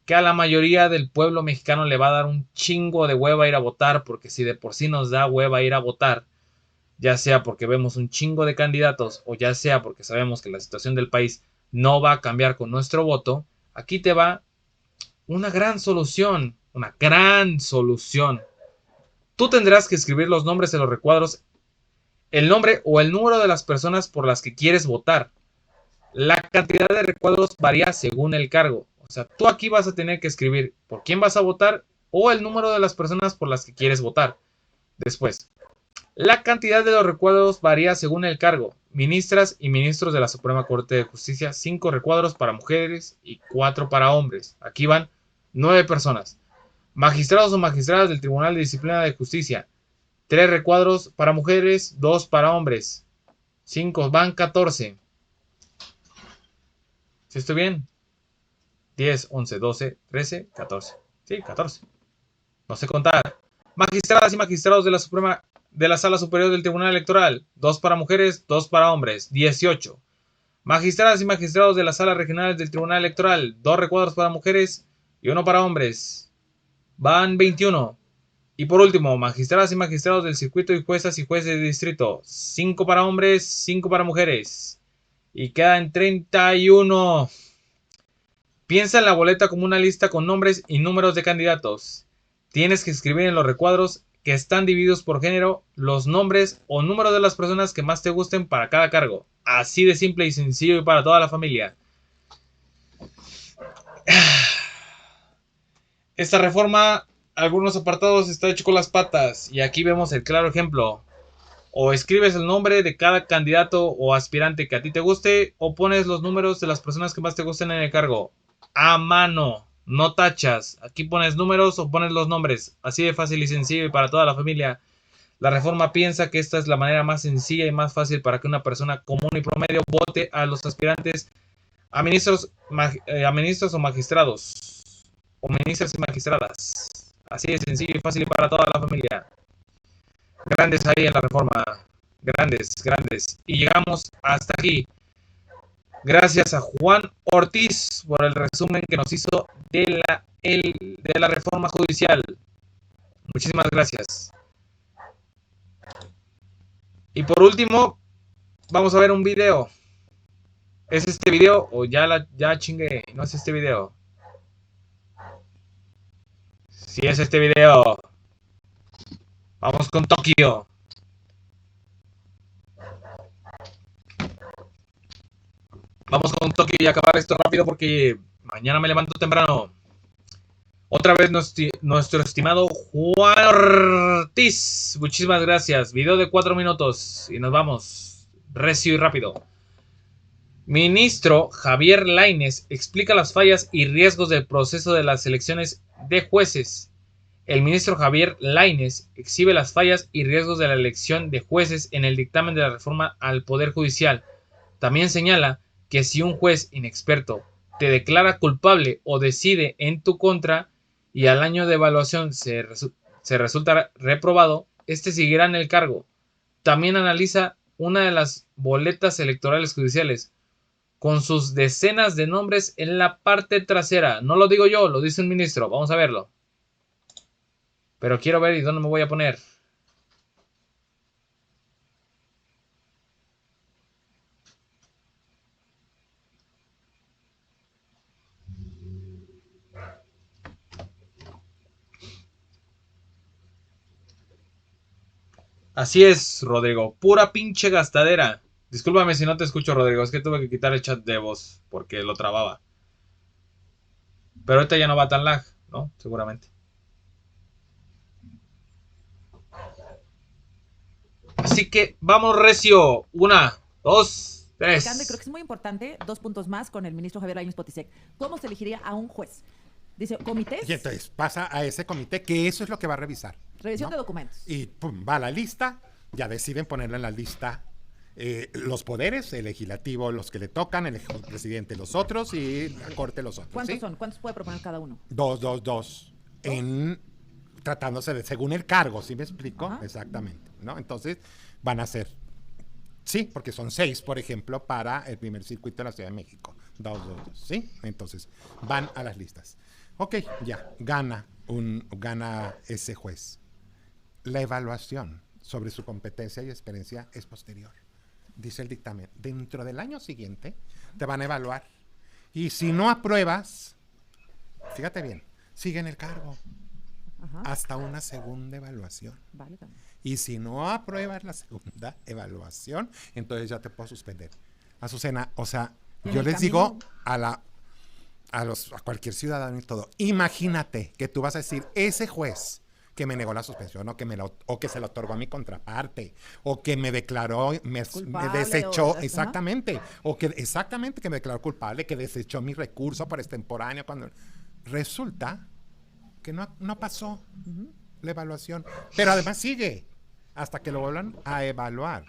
que a la mayoría del pueblo mexicano le va a dar un chingo de hueva ir a votar, porque si de por sí nos da hueva ir a votar, ya sea porque vemos un chingo de candidatos o ya sea porque sabemos que la situación del país no va a cambiar con nuestro voto, aquí te va una gran solución, una gran solución. Tú tendrás que escribir los nombres de los recuadros, el nombre o el número de las personas por las que quieres votar. La cantidad de recuadros varía según el cargo. O sea, tú aquí vas a tener que escribir por quién vas a votar o el número de las personas por las que quieres votar. Después, la cantidad de los recuadros varía según el cargo. Ministras y ministros de la Suprema Corte de Justicia, 5 recuadros para mujeres y 4 para hombres. Aquí van 9 personas. Magistrados o magistradas del Tribunal de Disciplina de Justicia, 3 recuadros para mujeres, 2 para hombres. 5 van 14. ¿Sí estoy bien? 10, 11, 12, 13, 14. Sí, 14. No sé contar. Magistradas y magistrados de la Sala Superior del Tribunal Electoral, 2 para mujeres, 2 para hombres, 18. Magistradas y magistrados de las salas regionales del Tribunal Electoral, 2 recuadros para mujeres y 1 para hombres, van 21. Y por último, magistradas y magistrados del circuito y juezas y jueces de distrito, 5 para hombres, 5 para mujeres, y quedan 31. Piensa en la boleta como una lista con nombres y números de candidatos. Tienes que escribir en los recuadros que están divididos por género los nombres o números de las personas que más te gusten para cada cargo. Así de simple y sencillo y para toda la familia. Esta reforma, algunos apartados está hecho con las patas y aquí vemos el claro ejemplo. O escribes el nombre de cada candidato o aspirante que a ti te guste o pones los números de las personas que más te gusten en el cargo. A mano, no tachas. Aquí pones números o pones los nombres. Así de fácil y sencillo y para toda la familia. La reforma piensa que esta es la manera más sencilla y más fácil para que una persona común y promedio vote a los aspirantes a ministros o magistrados. O ministras y magistradas. Así de sencillo y fácil para toda la familia. Grandes ahí en la reforma. Grandes, grandes. Y llegamos hasta aquí. Gracias a Juan Ortiz por el resumen que nos hizo de la reforma judicial. Muchísimas gracias. Y por último, vamos a ver un video. ¿Es este video o ya chingué? No es este video. Sí es este video. Vamos con Tokio. Vamos con Tokio y acabar esto rápido porque mañana me levanto temprano. Otra vez nuestro estimado Juan Ortiz. Muchísimas gracias. Video de 4 minutos y nos vamos. Recio y rápido. Ministro Javier Lainez explica las fallas y riesgos del proceso de las elecciones de jueces. El ministro Javier Lainez exhibe las fallas y riesgos de la elección de jueces en el dictamen de la reforma al Poder Judicial. También señala que si un juez inexperto te declara culpable o decide en tu contra y al año de evaluación se resulta reprobado, este seguirá en el cargo. También analiza una de las boletas electorales judiciales. con sus decenas de nombres en la parte trasera. No lo digo yo, lo dice un ministro. Vamos a verlo. Pero quiero ver y dónde me voy a poner. Así es, Rodrigo. Pura pinche gastadera. Discúlpame si no te escucho, Rodrigo. Es que tuve que quitar el chat de voz porque lo trababa. Pero ahorita ya no va tan lag, ¿no? Seguramente. Así que vamos recio. 1, 2, Alcalde, creo 3. que es muy importante, 2 puntos más con el ministro Javier Lainez Potisek. ¿Cómo se elegiría a un juez? Dice, comités. Y entonces pasa a ese comité, que eso es lo que va a revisar. Revisión ¿no? de documentos. Y pum, va a la lista, ya deciden ponerle en la lista los poderes, el legislativo, los que le tocan, el presidente los otros y la corte los otros. ¿Cuántos ¿sí? son? ¿Cuántos puede proponer cada uno? Dos. Tratándose de, según el cargo, ¿sí me explico? Ajá. Exactamente, ¿no? Entonces van a ser, sí, porque son 6, por ejemplo, para el primer circuito de la Ciudad de México. Dos, ¿sí? Entonces van a las listas. Ok, ya, gana ese juez. La evaluación sobre su competencia y experiencia es posterior. Dice el dictamen, dentro del año siguiente te van a evaluar. Y si no apruebas, fíjate bien, sigue en el cargo. Ajá. Hasta una segunda evaluación. Vale, también. Y si no apruebas la segunda evaluación, entonces ya te puedo suspender. Azucena, o sea, yo les digo a cualquier ciudadano y todo, imagínate que tú vas a decir, ese juez que me negó la suspensión o que se lo otorgó a mi contraparte o que me declaró, me desechó, exactamente, que me declaró culpable, que desechó mi recurso por extemporáneo cuando resulta que no pasó la evaluación, pero además sigue hasta que lo vuelvan a evaluar.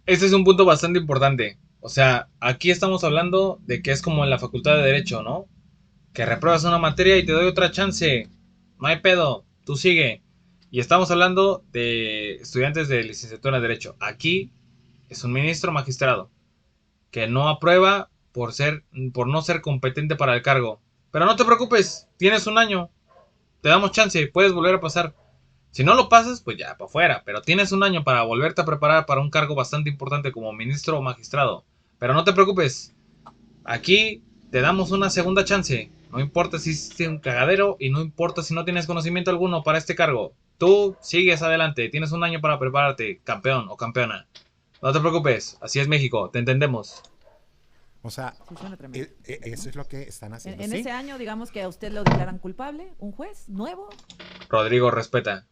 Este es un punto bastante importante. O sea, aquí estamos hablando de que es como en la facultad de Derecho, ¿no? Que repruebas una materia y te doy otra chance. No hay pedo, tú sigue. Y estamos hablando de estudiantes de licenciatura en Derecho. Aquí es un ministro magistrado que no aprueba por no ser competente para el cargo. Pero no te preocupes, tienes un año. Te damos chance, puedes volver a pasar. Si no lo pasas, pues ya, para afuera. Pero tienes un año para volverte a preparar para un cargo bastante importante como ministro o magistrado. Pero no te preocupes. Aquí te damos una segunda chance. No importa si hiciste un cagadero y no importa si no tienes conocimiento alguno para este cargo. Tú sigues adelante. Tienes un año para prepararte, campeón o campeona. No te preocupes. Así es México. Te entendemos. O sea, Sí, suena tremendo. eso es lo que están haciendo. En ¿sí? ese año, digamos que a usted lo declaran culpable, un juez nuevo, Rodrigo, respeta.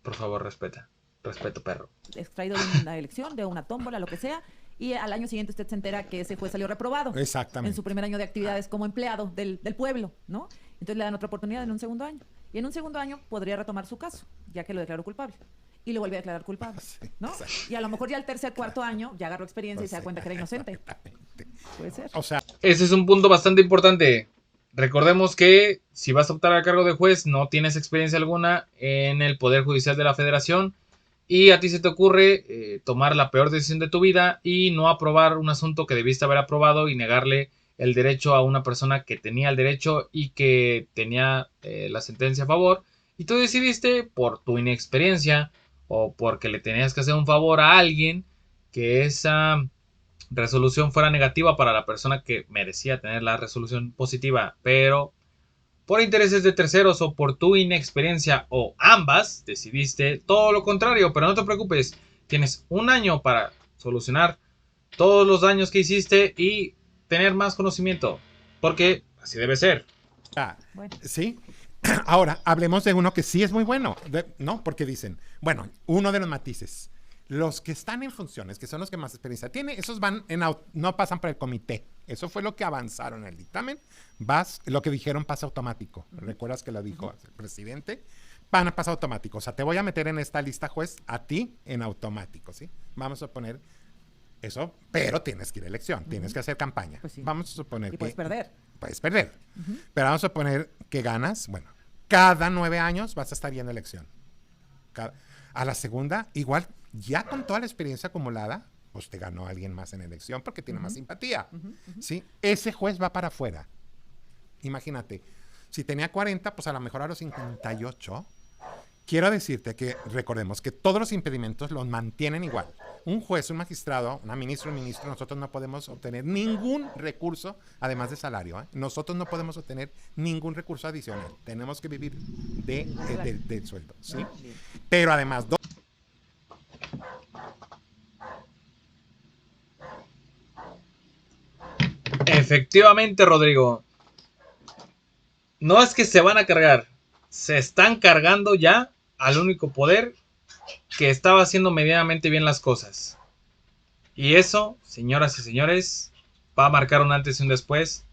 Por favor, respeta. Respeto, perro. extraído de una elección, de una tómbola, lo que sea, y al año siguiente usted se entera que ese juez salió reprobado. Exactamente. En su primer año de actividades como empleado del pueblo, ¿no? Entonces le dan otra oportunidad en un segundo año. Y en un segundo año podría retomar su caso, ya que lo declaró culpable. Y lo vuelve a declarar culpable, Sí, ¿no? exacto. Y a lo mejor ya el tercer, cuarto año ya agarró experiencia y se da cuenta que era inocente. Exactamente. Puede ser. O sea, Ese es un punto bastante importante. Recordemos que si vas a optar al cargo de juez, no tienes experiencia alguna en el Poder Judicial de la Federación y a ti se te ocurre tomar la peor decisión de tu vida y no aprobar un asunto que debiste haber aprobado y negarle el derecho a una persona que tenía el derecho y que tenía la sentencia a favor. Y tú decidiste, por tu inexperiencia o porque le tenías que hacer un favor a alguien, que esa resolución fuera negativa para la persona que merecía tener la resolución positiva, pero por intereses de terceros o por tu inexperiencia o ambas, decidiste todo lo contrario. Pero no te preocupes, tienes un año para solucionar todos los daños que hiciste y tener más conocimiento, porque así debe ser. Bueno. sí. Ahora, hablemos de uno que sí es muy bueno, ¿no? Porque dicen, bueno, uno de los matices. Los que están en funciones, que son los que más experiencia tienen, esos no pasan por el comité. Eso fue lo que avanzaron en el dictamen. Lo que dijeron pasa automático. ¿Recuerdas que lo dijo el presidente? Van a pasar automático. O sea, te voy a meter en esta lista, juez, a ti en automático, ¿sí? Vamos a poner eso, pero tienes que ir a elección, tienes que hacer campaña. Pues sí. Vamos a suponer Y puedes perder. Puedes perder. Pero vamos a suponer que ganas, bueno, cada 9 años vas a estar yendo a elección. A la segunda, igual, ya con toda la experiencia acumulada, pues te ganó alguien más en elección porque tiene más simpatía. Ujú, ujú. ¿Sí? Ese juez va para afuera. Imagínate, si tenía 40, pues a lo mejor a los 58. Quiero decirte que recordemos que todos los impedimentos los mantienen igual. Un juez, un magistrado, una ministra, un ministro, nosotros no podemos obtener ningún recurso, además de salario. Nosotros no podemos obtener ningún recurso adicional. Tenemos que vivir del sueldo. ¿Sí? Bien. Pero además, Efectivamente, Rodrigo. No es que se van a cargar, se están cargando ya al único poder que estaba haciendo medianamente bien las cosas. Y eso, señoras y señores, va a marcar un antes y un después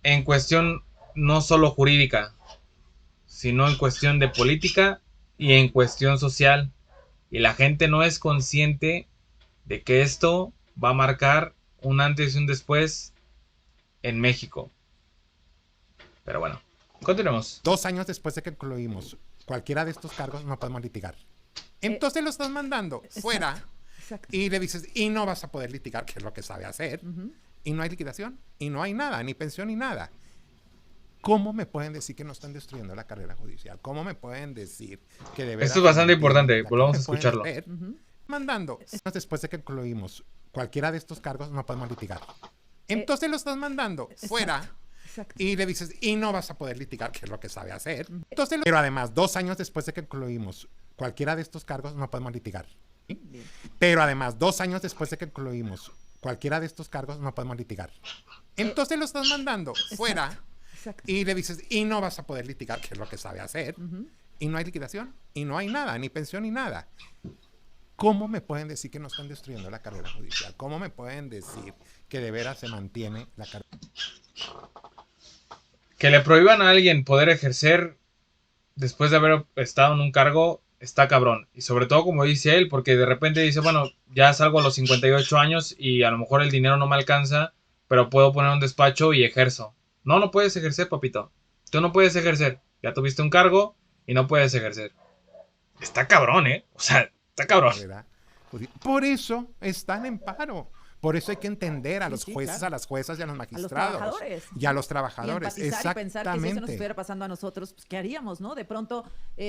en cuestión no solo jurídica, sino en cuestión de política y en cuestión social. Y la gente no es consciente de que esto va a marcar un antes y un después en México. Pero bueno, continuemos. 2 años después de que concluimos cualquiera de estos cargos, no podemos litigar. Entonces lo estás mandando fuera Exacto. y le dices, y no vas a poder litigar, que es lo que sabe hacer. Ujú. Y no hay liquidación, y no hay nada, ni pensión, ni nada. ¿Cómo me pueden decir que no están destruyendo la carrera judicial? ¿Cómo me pueden decir que de verdad... Esto es bastante importante, ¿Cómo volvamos a me pueden escucharlo. hacer? Ujú. Mandando. Después de que concluimos cualquiera de estos cargos, no podemos litigar. Entonces lo estás mandando fuera Exacto. y le dices, y no vas a poder litigar, que es lo que sabe hacer. Entonces, pero además, 2 años después de que concluimos cualquiera de estos cargos, no podemos litigar. ¿Sí? Bien. Pero además, 2 años después de que concluimos cualquiera de estos cargos, no podemos litigar. Entonces lo estás mandando fuera Exacto. y le dices, y no vas a poder litigar, que es lo que sabe hacer. Ujú. Y no hay liquidación, y no hay nada, ni pensión, ni nada. ¿Cómo me pueden decir que no están destruyendo la carrera judicial? ¿Cómo me pueden decir que de veras se mantiene la carrera? Que le prohíban a alguien poder ejercer después de haber estado en un cargo está cabrón. Y sobre todo, como dice él, porque de repente dice, bueno, ya salgo a los 58 años y a lo mejor el dinero no me alcanza, pero puedo poner un despacho y ejerzo. No, no puedes ejercer, papito. Tú no puedes ejercer. Ya tuviste un cargo y no puedes ejercer. Está cabrón, ¿eh? O sea, está cabrón. Por eso están en paro. Por eso hay que entender a los Sí, jueces, claro. a las juezas y a los A los magistrados. trabajadores. Y a los Y trabajadores. empatizar y pensar que si eso nos Exactamente. estuviera pasando a nosotros, pues, ¿qué haríamos, no? De pronto,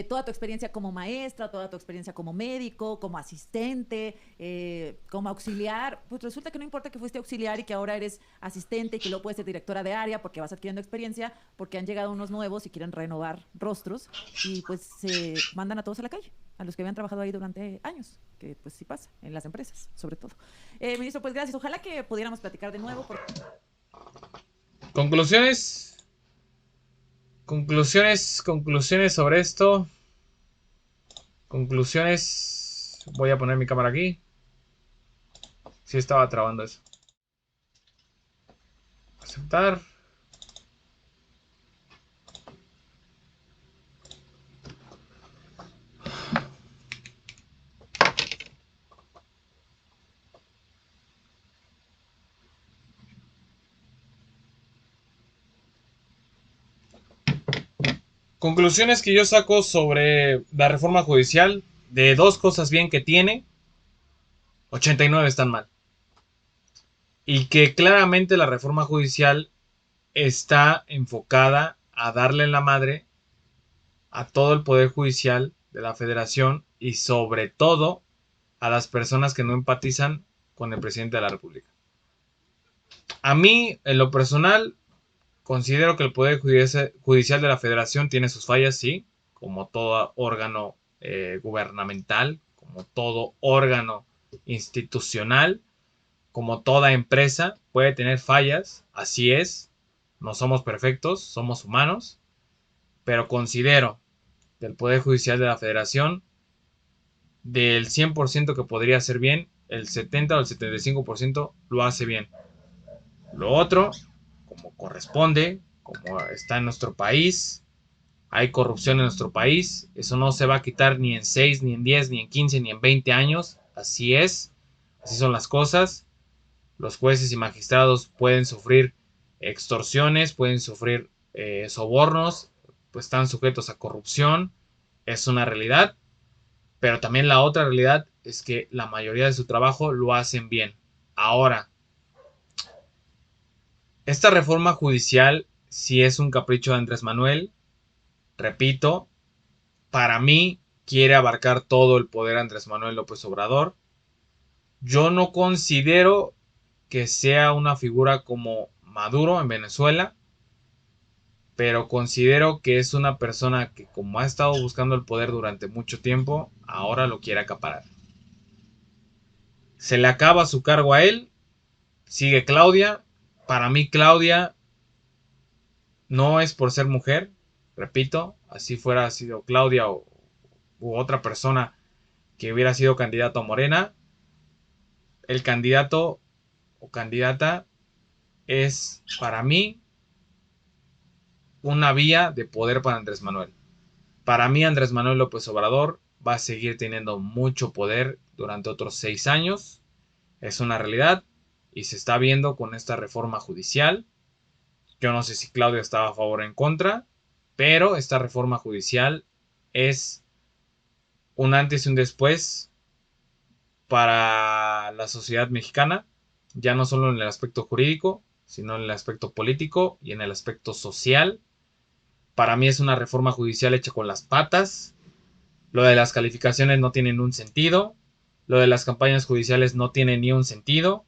toda tu experiencia como maestra, toda tu experiencia como médico, como asistente, como auxiliar, pues resulta que no importa que fuiste auxiliar y que ahora eres asistente y que luego puedes ser directora de área porque vas adquiriendo experiencia, porque han llegado unos nuevos y quieren renovar rostros y pues se mandan a todos a la calle, a los que habían trabajado ahí durante años, que pues sí pasa, en las empresas, sobre todo. Ministro, pues gracias. Ojalá que pudiéramos platicar de nuevo. Conclusiones. Conclusiones sobre esto. Conclusiones. Voy a poner mi cámara aquí. Sí estaba trabando eso. Aceptar. Conclusiones que yo saco sobre la reforma judicial. De 2 cosas bien que tiene, 89 están mal. Y que claramente la reforma judicial está enfocada a darle en la madre a todo el poder judicial de la federación y sobre todo a las personas que no empatizan con el presidente de la república. A mí, en lo personal, considero que el poder judicial de la federación tiene sus fallas, sí, como todo órgano gubernamental, como todo órgano institucional, como toda empresa puede tener fallas, así es, no somos perfectos, somos humanos, pero considero que el Poder Judicial de la Federación, del 100% que podría hacer bien, el 70 o el 75% lo hace bien. Lo otro, como corresponde, como está en nuestro país, hay corrupción en nuestro país, eso no se va a quitar ni en 6, ni en 10, ni en 15, ni en 20 años, así es, así son las cosas. Los jueces y magistrados pueden sufrir extorsiones, pueden sufrir sobornos, pues están sujetos a corrupción, es una realidad, pero también la otra realidad es que la mayoría de su trabajo lo hacen bien. Ahora, esta reforma judicial, si es un capricho de Andrés Manuel, repito, para mí quiere abarcar todo el poder Andrés Manuel López Obrador. Yo no considero que sea una figura como Maduro en Venezuela, pero considero que es una persona que, como ha estado buscando el poder durante mucho tiempo, ahora lo quiere acaparar. Se le acaba su cargo a él, sigue Claudia. Para mí Claudia no es por ser mujer, repito, así fuera sido Claudia u otra persona que hubiera sido candidato a Morena, el candidato o candidata es para mí una vía de poder para Andrés Manuel. Para mí Andrés Manuel López Obrador va a seguir teniendo mucho poder durante otros 6 años. Es una realidad y se está viendo con esta reforma judicial. Yo no sé si Claudia estaba a favor o en contra, pero esta reforma judicial es un antes y un después para la sociedad mexicana, ya no solo en el aspecto jurídico, sino en el aspecto político y en el aspecto social. Para mí es una reforma judicial hecha con las patas. Lo de las calificaciones no tiene un sentido. Lo de las campañas judiciales no tiene ni un sentido.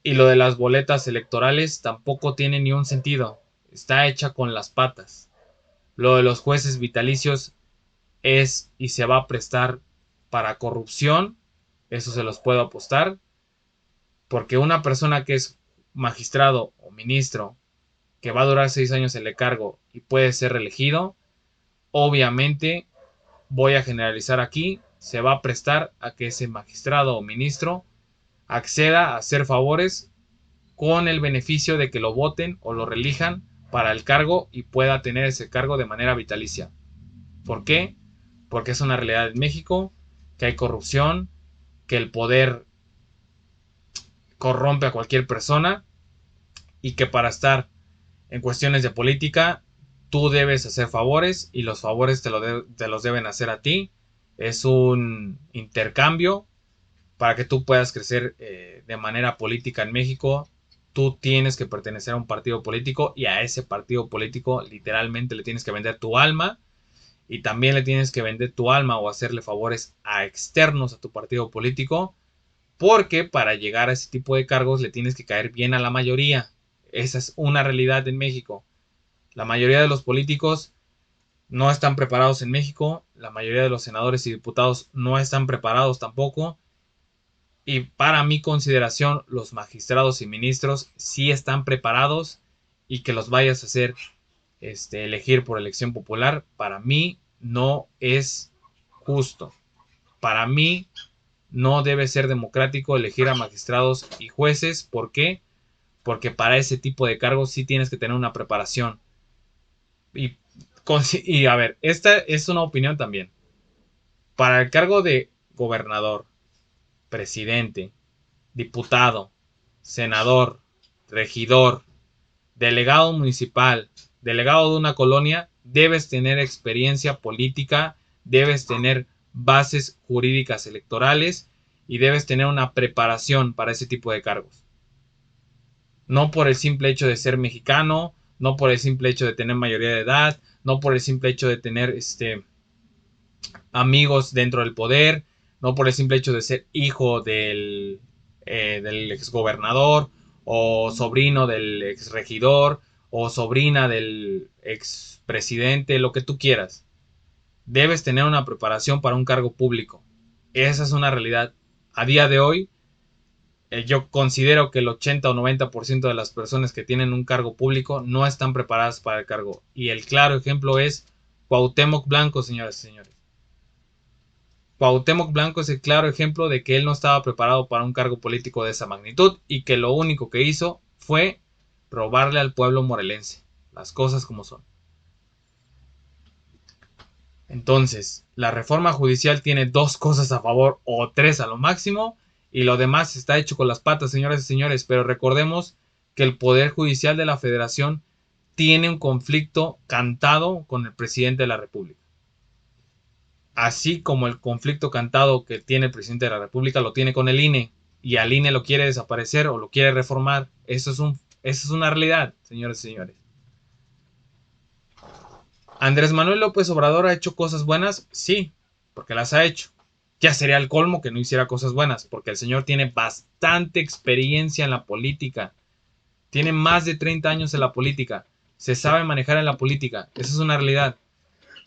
Y lo de las boletas electorales tampoco tiene ni un sentido. Está hecha con las patas. Lo de los jueces vitalicios es y se va a prestar para corrupción. Eso se los puedo apostar. Porque una persona que es magistrado o ministro que va a durar 6 años en el cargo y puede ser reelegido, obviamente, voy a generalizar aquí, se va a prestar a que ese magistrado o ministro acceda a hacer favores con el beneficio de que lo voten o lo reelijan para el cargo y pueda tener ese cargo de manera vitalicia. ¿Por qué? Porque es una realidad en México, que hay corrupción, que el poder corrompe a cualquier persona y que para estar en cuestiones de política tú debes hacer favores y los favores te los deben hacer a ti. Es un intercambio para que tú puedas crecer de manera política en México. Tú tienes que pertenecer a un partido político y a ese partido político literalmente le tienes que vender tu alma y también le tienes que vender tu alma o hacerle favores a externos a tu partido político, porque para llegar a ese tipo de cargos le tienes que caer bien a la mayoría. Esa es una realidad en México. La mayoría de los políticos no están preparados en México, la mayoría de los senadores y diputados no están preparados tampoco, y para mi consideración los magistrados y ministros sí están preparados, y que los vayas a hacer elegir por elección popular, para mí no es justo. Para mí no debe ser democrático elegir a magistrados y jueces. ¿Por qué? Porque para ese tipo de cargos sí tienes que tener una preparación. Y a ver, esta es una opinión también. Para el cargo de gobernador, presidente, diputado, senador, regidor, delegado municipal, delegado de una colonia, debes tener experiencia política, debes tener bases jurídicas electorales y debes tener una preparación para ese tipo de cargos. No por el simple hecho de ser mexicano, no por el simple hecho de tener mayoría de edad, no por el simple hecho de tener amigos dentro del poder, no por el simple hecho de ser hijo del exgobernador o sobrino del exregidor o sobrina del expresidente, lo que tú quieras. Debes tener una preparación para un cargo público. Esa es una realidad. A día de hoy, yo considero que el 80 o 90% de las personas que tienen un cargo público no están preparadas para el cargo. Y el claro ejemplo es Cuauhtémoc Blanco, señoras y señores. Cuauhtémoc Blanco es el claro ejemplo de que él no estaba preparado para un cargo político de esa magnitud y que lo único que hizo fue robarle al pueblo morelense. Las cosas como son. Entonces, la reforma judicial tiene 2 cosas a favor o 3 a lo máximo y lo demás está hecho con las patas, señoras y señores, pero recordemos que el Poder Judicial de la Federación tiene un conflicto cantado con el presidente de la República. Así como el conflicto cantado que tiene el presidente de la República lo tiene con el INE y al INE lo quiere desaparecer o lo quiere reformar. Eso es una realidad, señores y señores. ¿Andrés Manuel López Obrador ha hecho cosas buenas? Sí, porque las ha hecho. Ya sería el colmo que no hiciera cosas buenas, porque el señor tiene bastante experiencia en la política. Tiene más de 30 años en la política. Se sabe manejar en la política. Esa es una realidad.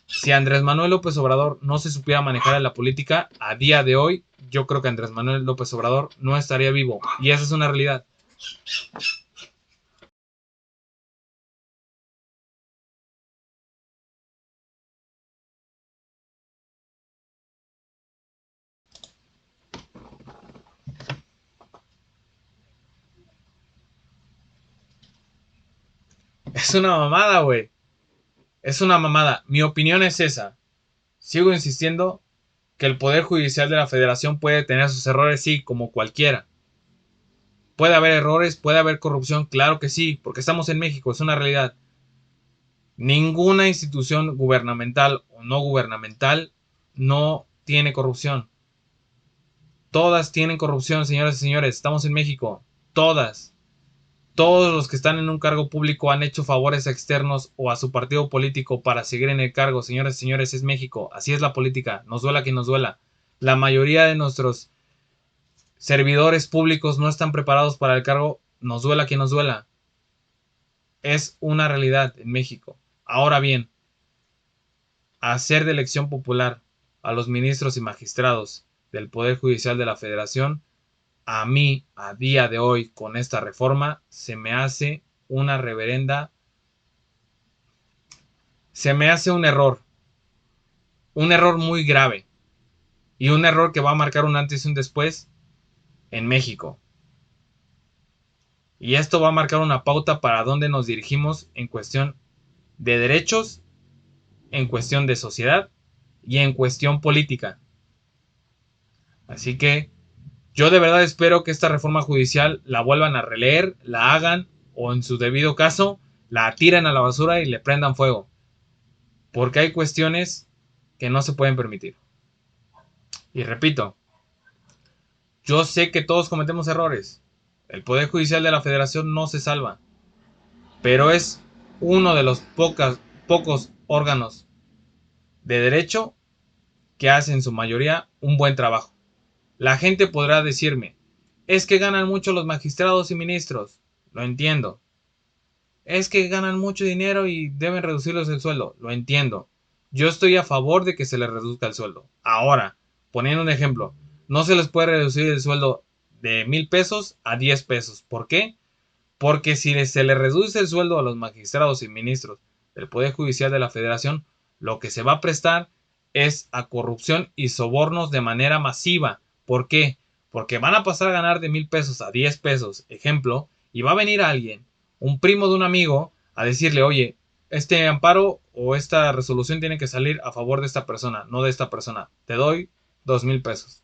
Si Andrés Manuel López Obrador no se supiera manejar en la política, a día de hoy, yo creo que Andrés Manuel López Obrador no estaría vivo. Y esa es una realidad. Es una mamada, güey. Es una mamada. Mi opinión es esa. Sigo insistiendo que el Poder Judicial de la Federación puede tener sus errores, sí, como cualquiera. Puede haber errores, puede haber corrupción, claro que sí, porque estamos en México, es una realidad. Ninguna institución gubernamental o no gubernamental no tiene corrupción. Todas tienen corrupción, señoras y señores, estamos en México. Todas. Todos los que están en un cargo público han hecho favores externos o a su partido político para seguir en el cargo. Señoras y señores, es México. Así es la política. Nos duela quien nos duela. La mayoría de nuestros servidores públicos no están preparados para el cargo. Nos duela quien nos duela. Es una realidad en México. Ahora bien, hacer de elección popular a los ministros y magistrados del Poder Judicial de la Federación, a mí, a día de hoy, con esta reforma, se me hace una reverenda... Se me hace un error muy grave, y un error que va a marcar un antes y un después en México. Y esto va a marcar una pauta para dónde nos dirigimos en cuestión de derechos, en cuestión de sociedad y en cuestión política. Así que yo de verdad espero que esta reforma judicial la vuelvan a releer, la hagan o en su debido caso la tiren a la basura y le prendan fuego. Porque hay cuestiones que no se pueden permitir. Y repito, yo sé que todos cometemos errores. El Poder Judicial de la Federación no se salva. Pero es uno de los pocos órganos de derecho que hacen en su mayoría un buen trabajo. La gente podrá decirme, es que ganan mucho los magistrados y ministros. Lo entiendo. Es que ganan mucho dinero y deben reducirles el sueldo. Lo entiendo. Yo estoy a favor de que se les reduzca el sueldo. Ahora, poniendo un ejemplo, no se les puede reducir el sueldo de 1,000 pesos a 10 pesos. ¿Por qué? Porque si se le reduce el sueldo a los magistrados y ministros del Poder Judicial de la Federación, lo que se va a prestar es a corrupción y sobornos de manera masiva. ¿Por qué? Porque van a pasar a ganar de 1,000 pesos a 10 pesos, ejemplo, y va a venir alguien, un primo de un amigo, a decirle, oye, este amparo o esta resolución tiene que salir a favor de esta persona, no de esta persona. Te doy 2,000 pesos.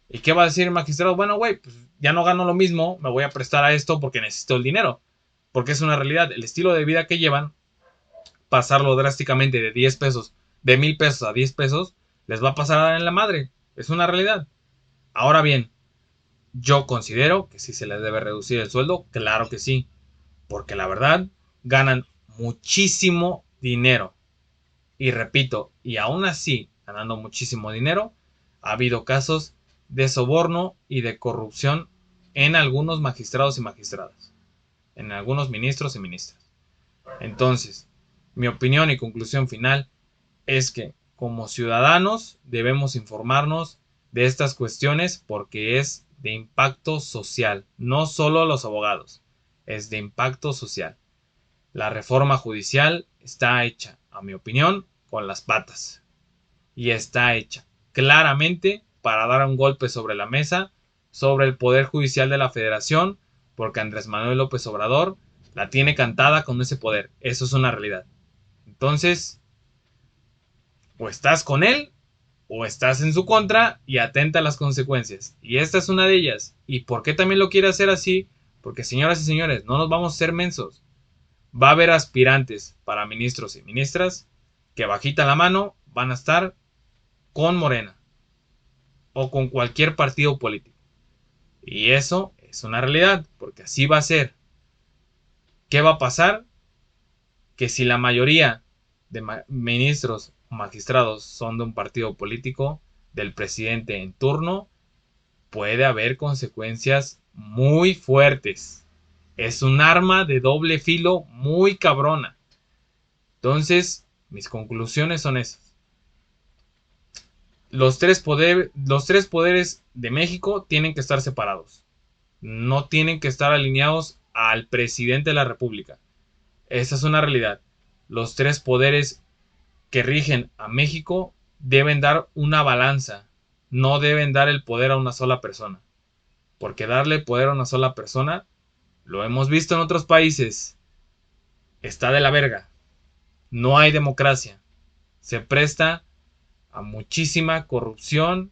¿Y qué va a decir el magistrado? Bueno, güey, pues ya no gano lo mismo, me voy a prestar a esto porque necesito el dinero. Porque es una realidad, el estilo de vida que llevan, pasarlo drásticamente de 10 pesos, de 1,000 pesos a 10 pesos, les va a pasar a dar en la madre. Es una realidad. Ahora bien, yo considero que sí se les debe reducir el sueldo, claro que sí. Porque la verdad, ganan muchísimo dinero. Y repito, y aún así, ganando muchísimo dinero, ha habido casos de soborno y de corrupción en algunos magistrados y magistradas, en algunos ministros y ministras. Entonces, mi opinión y conclusión final es que como ciudadanos debemos informarnos de estas cuestiones porque es de impacto social, no solo los abogados, es de impacto social. La reforma judicial está hecha, a mi opinión, con las patas. Y está hecha claramente para dar un golpe sobre la mesa, sobre el Poder Judicial de la Federación, porque Andrés Manuel López Obrador la tiene cantada con ese poder. Eso es una realidad. Entonces, o estás con él, o estás en su contra y atenta a las consecuencias. Y esta es una de ellas. ¿Y por qué también lo quiere hacer así? Porque, señoras y señores, no nos vamos a hacer mensos. Va a haber aspirantes para ministros y ministras que bajita la mano van a estar con Morena o con cualquier partido político. Y eso es una realidad, porque así va a ser. ¿Qué va a pasar? Que si la mayoría de ministros o magistrados son de un partido político, del presidente en turno, puede haber consecuencias muy fuertes. Es un arma de doble filo muy cabrona. Entonces, mis conclusiones son esas. Los tres poderes de México tienen que estar separados. No tienen que estar alineados al presidente de la República. Esa es una realidad. Los tres poderes que rigen a México deben dar una balanza. No deben dar el poder a una sola persona. Porque darle poder a una sola persona, lo hemos visto en otros países, está de la verga. No hay democracia. Se presta a muchísima corrupción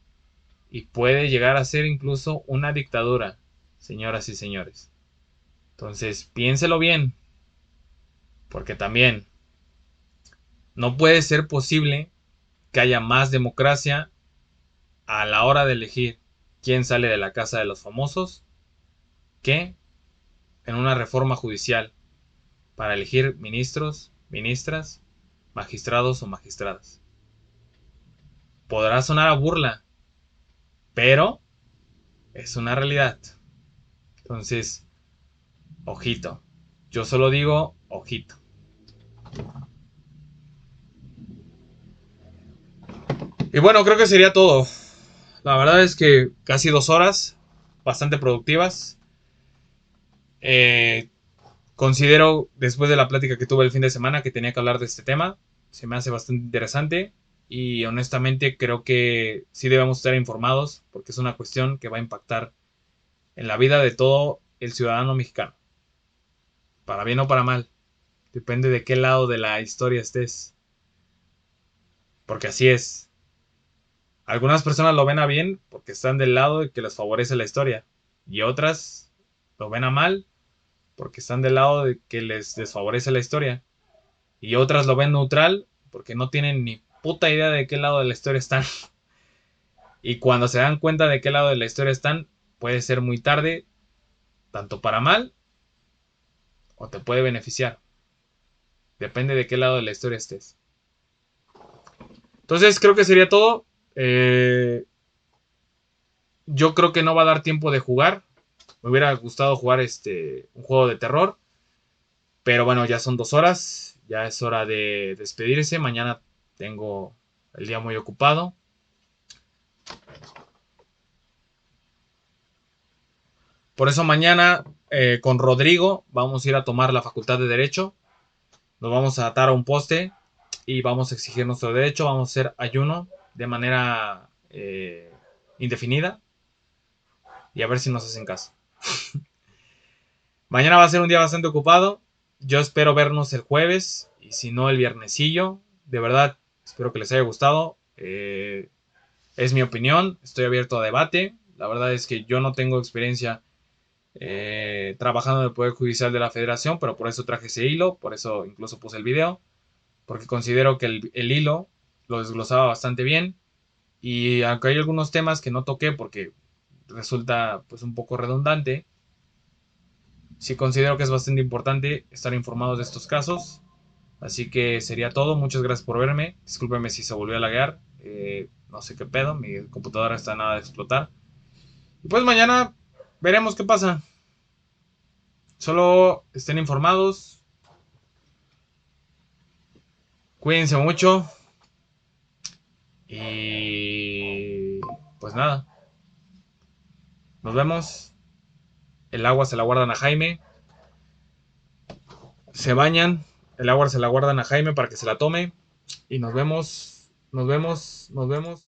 y puede llegar a ser incluso una dictadura, señoras y señores. Entonces, piénselo bien, porque también no puede ser posible que haya más democracia a la hora de elegir quién sale de la casa de los famosos que en una reforma judicial para elegir ministros, ministras, magistrados o magistradas. Podrá sonar a burla, pero es una realidad. Entonces, ojito. Yo solo digo, ojito. Y bueno, creo que sería todo. La verdad es que casi 2 horas, bastante productivas. Considero, después de la plática que tuve el fin de semana, que tenía que hablar de este tema. Se me hace bastante interesante. Y honestamente creo que sí debemos estar informados, porque es una cuestión que va a impactar en la vida de todo el ciudadano mexicano. Para bien o para mal. Depende de qué lado de la historia estés. Porque así es. Algunas personas lo ven a bien porque están del lado de que les favorece la historia. Y otras lo ven a mal porque están del lado de que les desfavorece la historia. Y otras lo ven neutral porque no tienen ni puta idea de qué lado de la historia están. Y cuando se dan cuenta de qué lado de la historia están, puede ser muy tarde, tanto para mal o te puede beneficiar. Depende de qué lado de la historia estés. Entonces creo que sería todo. Yo creo que no va a dar tiempo de jugar. Me hubiera gustado jugar un juego de terror. Pero bueno, ya son 2 horas. Ya es hora de despedirse. Mañana tengo el día muy ocupado. Por eso mañana con Rodrigo vamos a ir a tomar la facultad de Derecho. Nos vamos a atar a un poste y vamos a exigir nuestro derecho. Vamos a hacer ayuno de manera indefinida y a ver si nos hacen caso. Mañana va a ser un día bastante ocupado. Yo espero vernos el jueves y si no el viernesillo. De verdad, espero que les haya gustado. Es mi opinión, estoy abierto a debate. La verdad es que yo no tengo experiencia trabajando en el Poder Judicial de la Federación, pero por eso traje ese hilo, por eso incluso puse el video, porque considero que el hilo lo desglosaba bastante bien. Y aunque hay algunos temas que no toqué porque resulta pues un poco redundante, sí considero que es bastante importante estar informados de estos casos. Así que sería todo. Muchas gracias por verme. Discúlpenme si se volvió a laguear. No sé qué pedo. Mi computadora está a nada de explotar. Y pues mañana veremos qué pasa. Solo estén informados. Cuídense mucho. Y pues nada. Nos vemos. El agua se la guardan a Jaime. Se bañan. El agua se la guardan a Jaime para que se la tome. Y nos vemos. Nos vemos. Nos vemos.